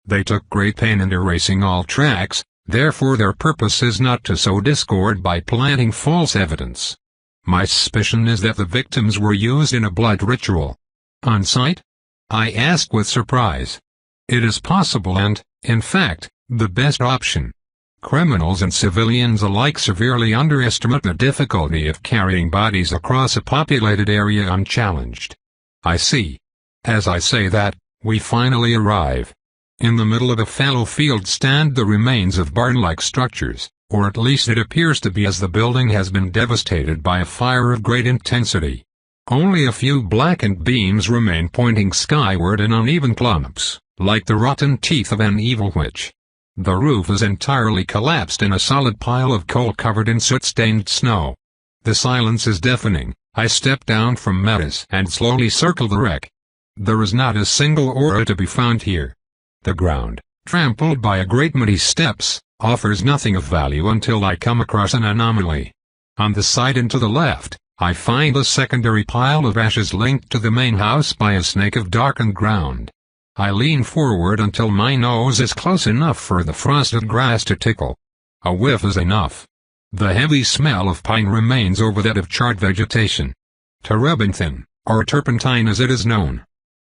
They took great pain in erasing all tracks, therefore their purpose is not to sow discord by planting false evidence. My suspicion is that the victims were used in a blood ritual. On sight? I ask with surprise. It is possible and, in fact, the best option. Criminals and civilians alike severely underestimate the difficulty of carrying bodies across a populated area unchallenged. I see. As I say that, we finally arrive. In the middle of a fallow field stand the remains of barn-like structures, or at least it appears to be, as the building has been devastated by a fire of great intensity. Only a few blackened beams remain pointing skyward in uneven clumps, like the rotten teeth of an evil witch. The roof is entirely collapsed in a solid pile of coal covered in soot-stained snow. The silence is deafening, I step down from Metas and slowly circle the wreck. There is not a single aura to be found here. The ground, trampled by a great many steps, offers nothing of value until I come across an anomaly. On the side and to the left, I find a secondary pile of ashes linked to the main house by a snake of darkened ground. I lean forward until my nose is close enough for the frosted grass to tickle. A whiff is enough. The heavy smell of pine remains over that of charred vegetation. Terebinthine, or turpentine as it is known.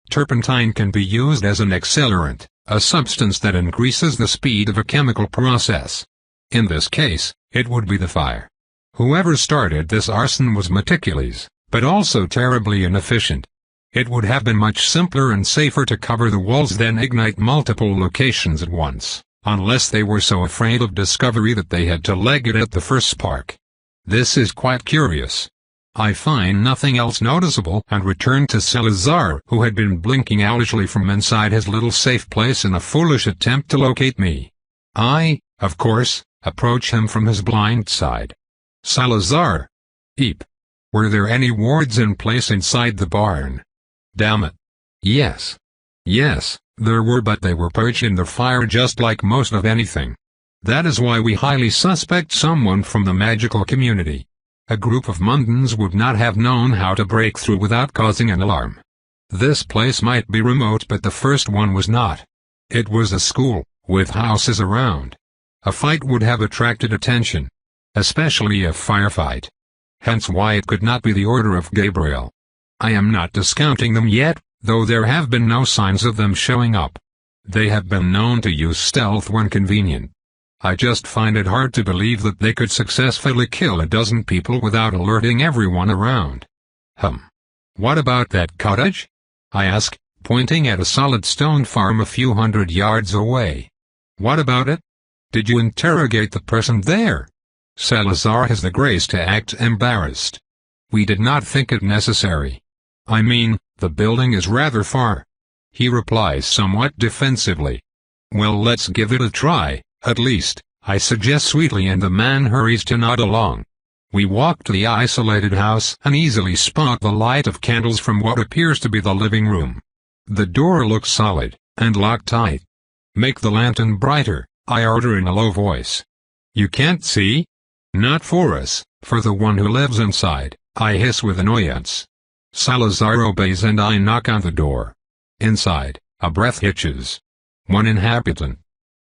Turpentine can be used as an accelerant, a substance that increases the speed of a chemical process. In this case, it would be the fire. Whoever started this arson was meticulous, but also terribly inefficient. It would have been much simpler and safer to cover the walls than ignite multiple locations at once, unless they were so afraid of discovery that they had to leg it at the first spark. This is quite curious. I find nothing else noticeable and return to Salazar, who had been blinking owlishly from inside his little safe place in a foolish attempt to locate me. I, of course, approach him from his blind side. Salazar. Eep. Were there any wards in place inside the barn? Damn it. Yes. Yes, there were, but they were perched in the fire just like most of anything. That is why we highly suspect someone from the magical community. A group of mundans would not have known how to break through without causing an alarm. This place might be remote, but the first one was not. It was a school, with houses around. A fight would have attracted attention. Especially a firefight. Hence why it could not be the order of Gabriel. I am not discounting them yet, though there have been no signs of them showing up. They have been known to use stealth when convenient. I just find it hard to believe that they could successfully kill a dozen people without alerting everyone around. What about that cottage? I ask, pointing at a solid stone farm a few hundred yards away. What about it? Did you interrogate the person there? Salazar has the grace to act embarrassed. We did not think it necessary. I mean, the building is rather far. He replies somewhat defensively. Well, let's give it a try, at least, I suggest sweetly, and the man hurries to nod along. We walk to the isolated house and easily spot the light of candles from what appears to be the living room. The door looks solid, and locked tight. Make the lantern brighter, I order in a low voice. You can't see? Not for us, for the one who lives inside, I hiss with annoyance. Salazar obeys and I knock on the door. Inside, a breath hitches. One inhabitant.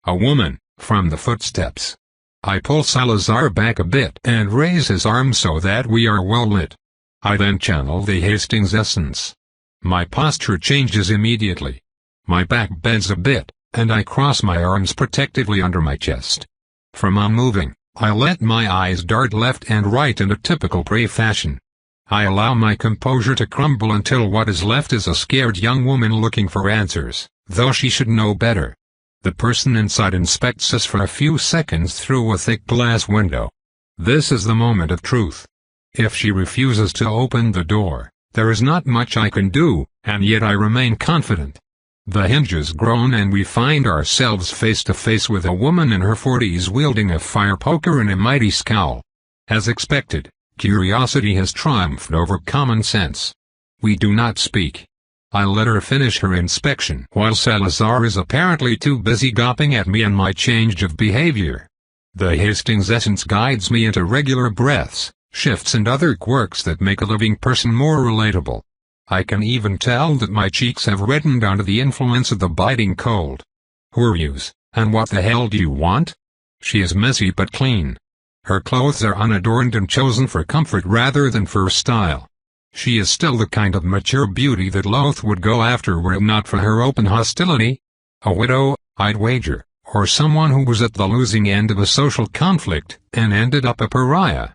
A woman, from the footsteps. I pull Salazar back a bit and raise his arm so that we are well lit. I then channel the Hastings essence. My posture changes immediately. My back bends a bit, and I cross my arms protectively under my chest. From unmoving, I let my eyes dart left and right in a typical prey fashion. I allow my composure to crumble until what is left is a scared young woman looking for answers, though she should know better. The person inside inspects us for a few seconds through a thick glass window. This is the moment of truth. If she refuses to open the door, there is not much I can do, and yet I remain confident. The hinges groan and we find ourselves face to face with a woman in her 40s wielding a fire poker and a mighty scowl. As expected, curiosity has triumphed over common sense. We do not speak. I let her finish her inspection while Salazar is apparently too busy gawping at me and my change of behavior. The Hastings essence guides me into regular breaths, shifts and other quirks that make a living person more relatable. I can even tell that my cheeks have reddened under the influence of the biting cold. Who are yous, and what the hell do you want? She is messy but clean. Her clothes are unadorned and chosen for comfort rather than for style. She is still the kind of mature beauty that Loth would go after were it not for her open hostility. A widow, I'd wager, or someone who was at the losing end of a social conflict and ended up a pariah.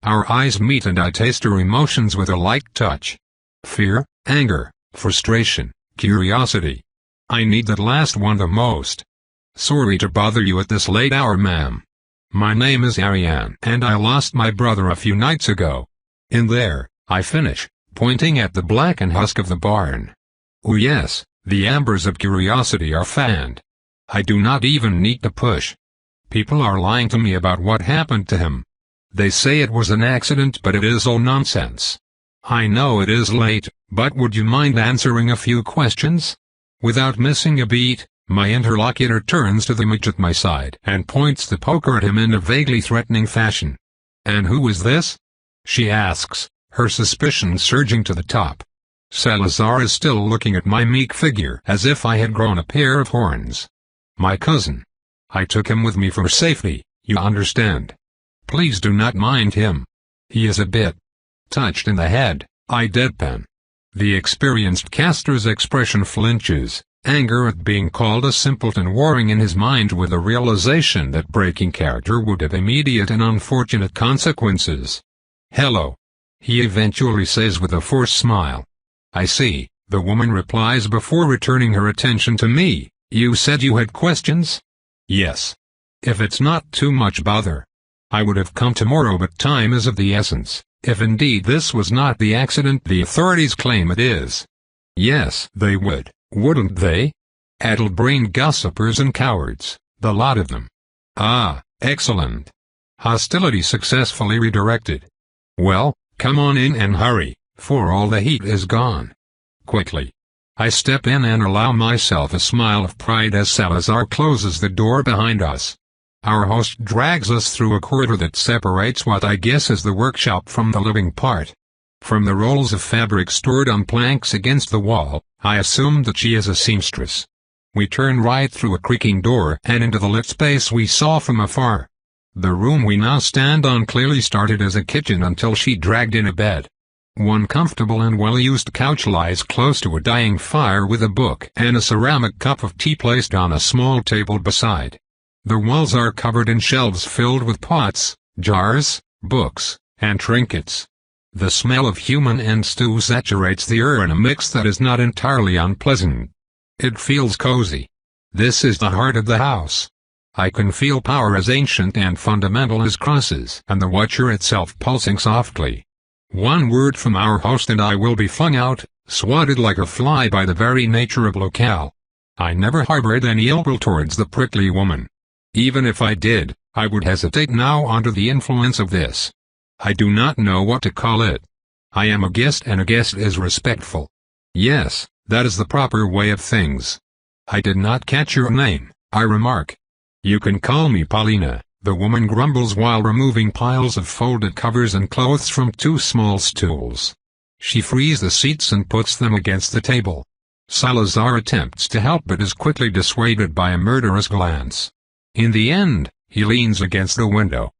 Our eyes meet and I taste her emotions with a light touch. Fear, anger, frustration, curiosity. I need that last one the most. Sorry to bother you at this late hour, ma'am. My name is Ariane and I lost my brother a few nights ago. In there, I finish, pointing at the blackened husk of the barn. Oh yes, the embers of curiosity are fanned. I do not even need to push. People are lying to me about what happened to him. They say it was an accident, but it is all nonsense. I know it is late, but would you mind answering a few questions? Without missing a beat, my interlocutor turns to the image at my side and points the poker at him in a vaguely threatening fashion. And who is this? She asks, her suspicions surging to the top. Salazar is still looking at my meek figure as if I had grown a pair of horns. My cousin. I took him with me for safety, you understand. Please do not mind him. He is a bit touched in the head, I deadpan. The experienced caster's expression flinches, anger at being called a simpleton warring in his mind with the realization that breaking character would have immediate and unfortunate consequences. Hello. He eventually says with a forced smile. I see, the woman replies before returning her attention to me. You said you had questions? Yes. If it's not too much bother. I would have come tomorrow, but time is of the essence, if indeed this was not the accident the authorities claim it is. Yes, they would, wouldn't they? Addle-brained gossipers and cowards, the lot of them. Ah, excellent. Hostility successfully redirected. Well, come on in and hurry, for all the heat is gone. Quickly. I step in and allow myself a smile of pride as Salazar closes the door behind us. Our host drags us through a corridor that separates what I guess is the workshop from the living part. From the rolls of fabric stored on planks against the wall, I assume that she is a seamstress. We turn right through a creaking door and into the lit space we saw from afar. The room we now stand on clearly started as a kitchen until she dragged in a bed. One comfortable and well-used couch lies close to a dying fire with a book and a ceramic cup of tea placed on a small table beside. The walls are covered in shelves filled with pots, jars, books, and trinkets. The smell of human and stew saturates the air in a mix that is not entirely unpleasant. It feels cozy. This is the heart of the house. I can feel power as ancient and fundamental as crosses and the watcher itself pulsing softly. One word from our host and I will be flung out, swatted like a fly by the very nature of locale. I never harbored any ill will towards the prickly woman. Even if I did, I would hesitate now under the influence of this. I do not know what to call it. I am a guest and a guest is respectful. Yes, that is the proper way of things. I did not catch your name, I remark. You can call me Paulina, the woman grumbles while removing piles of folded covers and clothes from two small stools. She frees the seats and puts them against the table. Salazar attempts to help but is quickly dissuaded by a murderous glance. In the end, he leans against the window.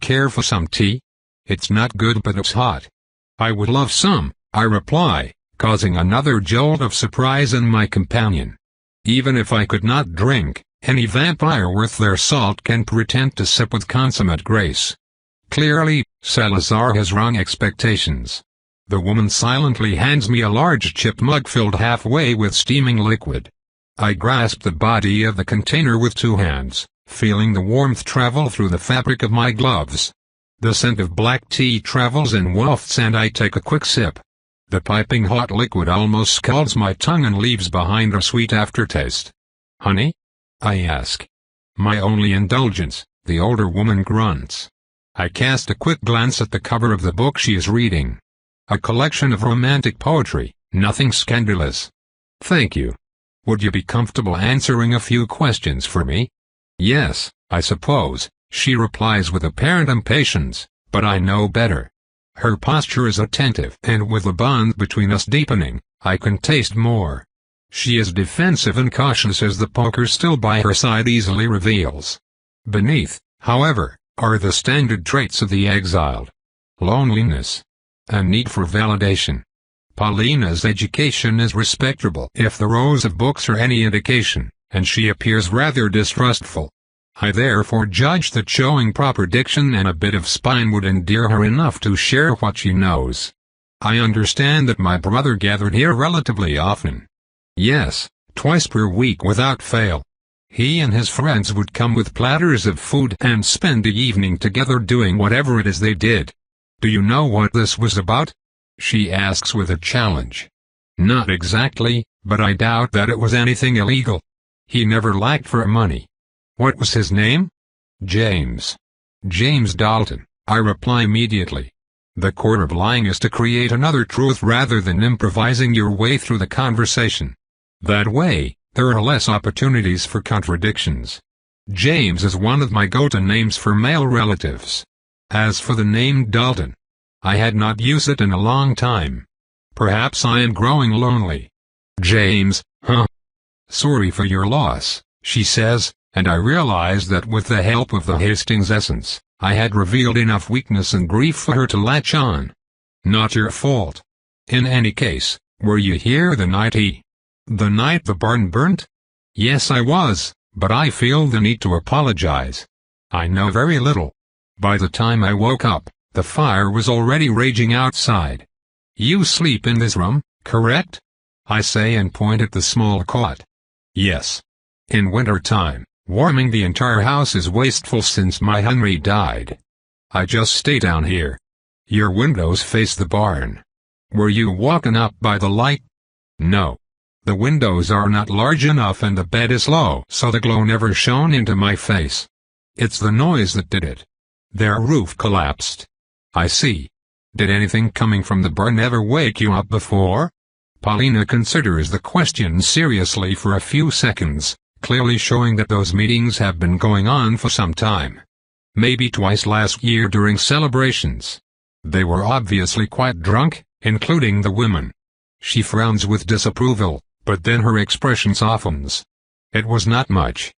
Care for some tea? It's not good but it's hot. I would love some, I reply, causing another jolt of surprise in my companion. Even if I could not drink, any vampire worth their salt can pretend to sip with consummate grace. Clearly, Salazar has wrong expectations. The woman silently hands me a large chip mug filled halfway with steaming liquid. I grasp the body of the container with two hands, feeling the warmth travel through the fabric of my gloves. The scent of black tea travels in wafts and I take a quick sip. The piping hot liquid almost scalds my tongue and leaves behind a sweet aftertaste. Honey? I ask. My only indulgence, the older woman grunts. I cast a quick glance at the cover of the book she is reading. A collection of romantic poetry, nothing scandalous. Thank you. Would you be comfortable answering a few questions for me? Yes, I suppose, she replies with apparent impatience, but I know better. Her posture is attentive and with the bond between us deepening, I can taste more. She is defensive and cautious as the poker still by her side easily reveals. Beneath, however, are the standard traits of the exiled. Loneliness. A need for validation. Paulina's education is respectable if the rows of books are any indication, and she appears rather distrustful. I therefore judge that showing proper diction and a bit of spine would endear her enough to share what she knows. I understand that my brother gathered here relatively often. Yes, twice per week without fail. He and his friends would come with platters of food and spend the evening together doing whatever it is they did. Do you know what this was about? She asks with a challenge. Not exactly, but I doubt that it was anything illegal. He never lacked for money. What was his name? James. James Dalton, I reply immediately. The core of lying is to create another truth rather than improvising your way through the conversation. That way, there are less opportunities for contradictions. James is one of my go-to names for male relatives. As for the name Dalton, I had not used it in a long time. Perhaps I am growing lonely. James, huh? Sorry for your loss, she says, and I realize that with the help of the Hastings essence, I had revealed enough weakness and grief for her to latch on. Not your fault. In any case, were you here the night the night the barn burnt? Yes, I was, but I feel the need to apologize. I know very little. By the time I woke up, the fire was already raging outside. You sleep in this room, correct? I say and point at the small cot. Yes. In winter time, warming the entire house is wasteful since my Henry died. I just stay down here. Your windows face the barn. Were you woken up by the light? No. The windows are not large enough and the bed is low, so the glow never shone into my face. It's the noise that did it. Their roof collapsed. I see. Did anything coming from the barn ever wake you up before? Paulina considers the question seriously for a few seconds, clearly showing that those meetings have been going on for some time. Maybe twice last year during celebrations. They were obviously quite drunk, including the women. She frowns with disapproval, but then her expression softens. It was not much.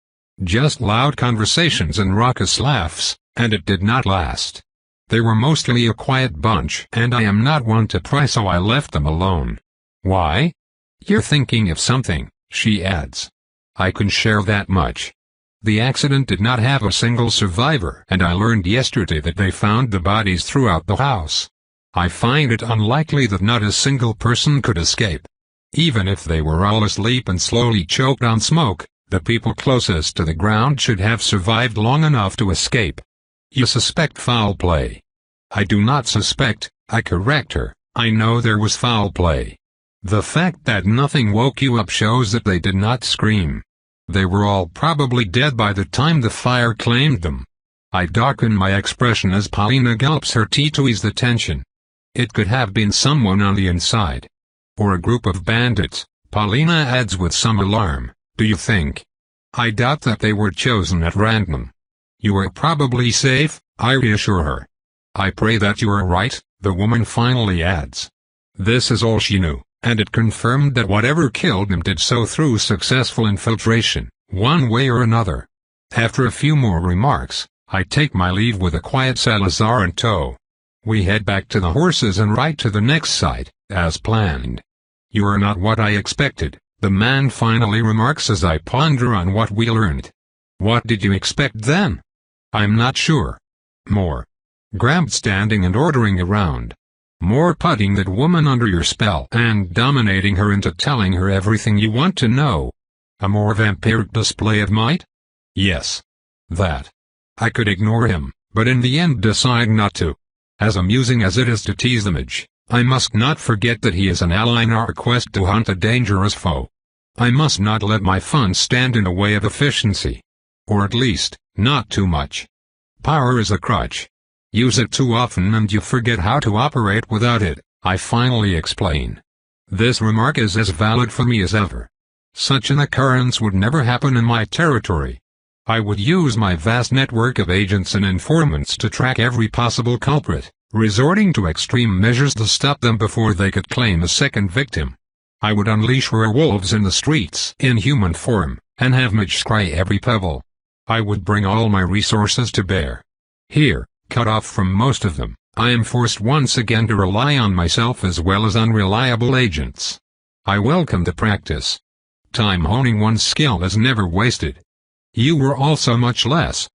Just loud conversations and raucous laughs, and it did not last. They were mostly a quiet bunch, and I am not one to pry, so I left them alone. Why? You're thinking of something, she adds. I can share that much. The accident did not have a single survivor, and I learned yesterday that they found the bodies throughout the house. I find it unlikely that not a single person could escape. Even if they were all asleep and slowly choked on smoke, the people closest to the ground should have survived long enough to escape. You suspect foul play. I do not suspect, I correct her, I know there was foul play. The fact that nothing woke you up shows that they did not scream. They were all probably dead by the time the fire claimed them. I darken my expression as Paulina gulps her tea to ease the tension. It could have been someone on the inside. Or a group of bandits, Paulina adds with some alarm, do you think? I doubt that they were chosen at random. You are probably safe, I reassure her. I pray that you are right, the woman finally adds. This is all she knew, and it confirmed that whatever killed them did so through successful infiltration, one way or another. After a few more remarks, I take my leave with a quiet Salazar in tow. We head back to the horses and right to the next site, as planned. You are not what I expected, the man finally remarks as I ponder on what we learned. What did you expect then? I'm not sure. More grandstanding and ordering around. More putting that woman under your spell and dominating her into telling her everything you want to know. A more vampiric display of might? Yes. That. I could ignore him, but in the end decide not to. As amusing as it is to tease the mage, I must not forget that he is an ally in our quest to hunt a dangerous foe. I must not let my fun stand in the way of efficiency. Or at least, not too much. Power is a crutch. Use it too often and you forget how to operate without it, I finally explain. This remark is as valid for me as ever. Such an occurrence would never happen in my territory. I would use my vast network of agents and informants to track every possible culprit, resorting to extreme measures to stop them before they could claim a second victim. I would unleash werewolves in the streets in human form, and have mage scry every pebble. I would bring all my resources to bear. Here, cut off from most of them, I am forced once again to rely on myself as well as unreliable agents. I welcome the practice. Time honing one's skill is never wasted. You were also much less,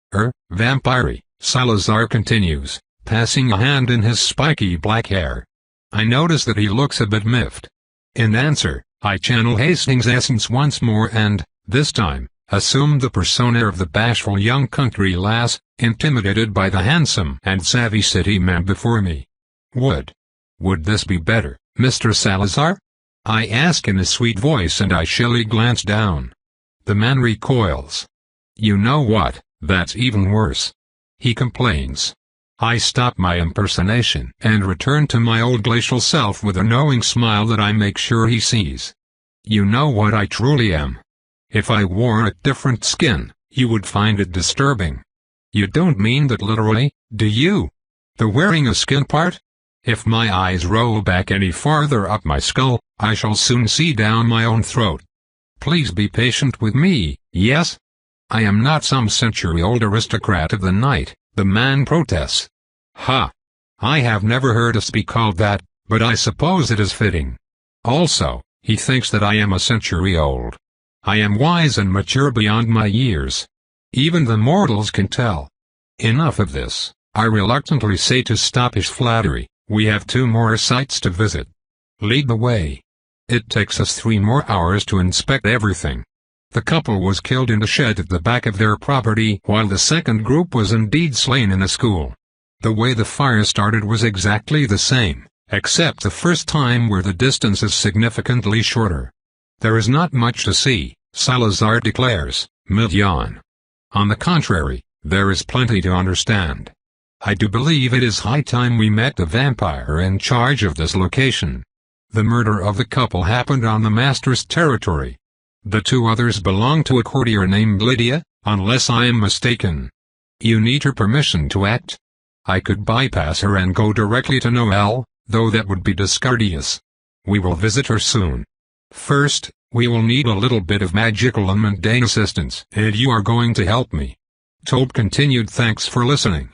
vampire, Salazar continues, passing a hand in his spiky black hair. I notice that he looks a bit miffed. In answer, I channel Hastings' essence once more and, this time, assume the persona of the bashful young country lass, intimidated by the handsome and savvy city man before me. Would this be better, Mr. Salazar? I ask in a sweet voice and I shyly glance down. The man recoils. You know what, that's even worse. He complains. I stop my impersonation and return to my old glacial self with a knowing smile that I make sure he sees. You know what I truly am. If I wore a different skin, you would find it disturbing. You don't mean that literally, do you? The wearing a skin part? If my eyes roll back any farther up my skull, I shall soon see down my own throat. Please be patient with me, yes? I am not some century-old aristocrat of the night, the man protests. Ha! I have never heard us be called that, but I suppose it is fitting. Also, he thinks that I am a century old. I am wise and mature beyond my years. Even the mortals can tell. Enough of this, I reluctantly say to stop his flattery. We have 2 more sites to visit. Lead the way. It takes us 3 more hours to inspect everything. The couple was killed in a shed at the back of their property, while the second group was indeed slain in a school. The way the fire started was exactly the same, except the first time where the distance is significantly shorter. There is not much to see, Salazar declares, mid-yawn. On the contrary, there is plenty to understand. I do believe it is high time we met the vampire in charge of this location. The murder of the couple happened on the master's territory. The 2 others belong to a courtier named Lydia, unless I am mistaken. You need her permission to act. I could bypass her and go directly to Noelle, though that would be discourteous. We will visit her soon. First, we will need a little bit of magical and mundane assistance, and you are going to help me. Toad continued. Thanks for listening.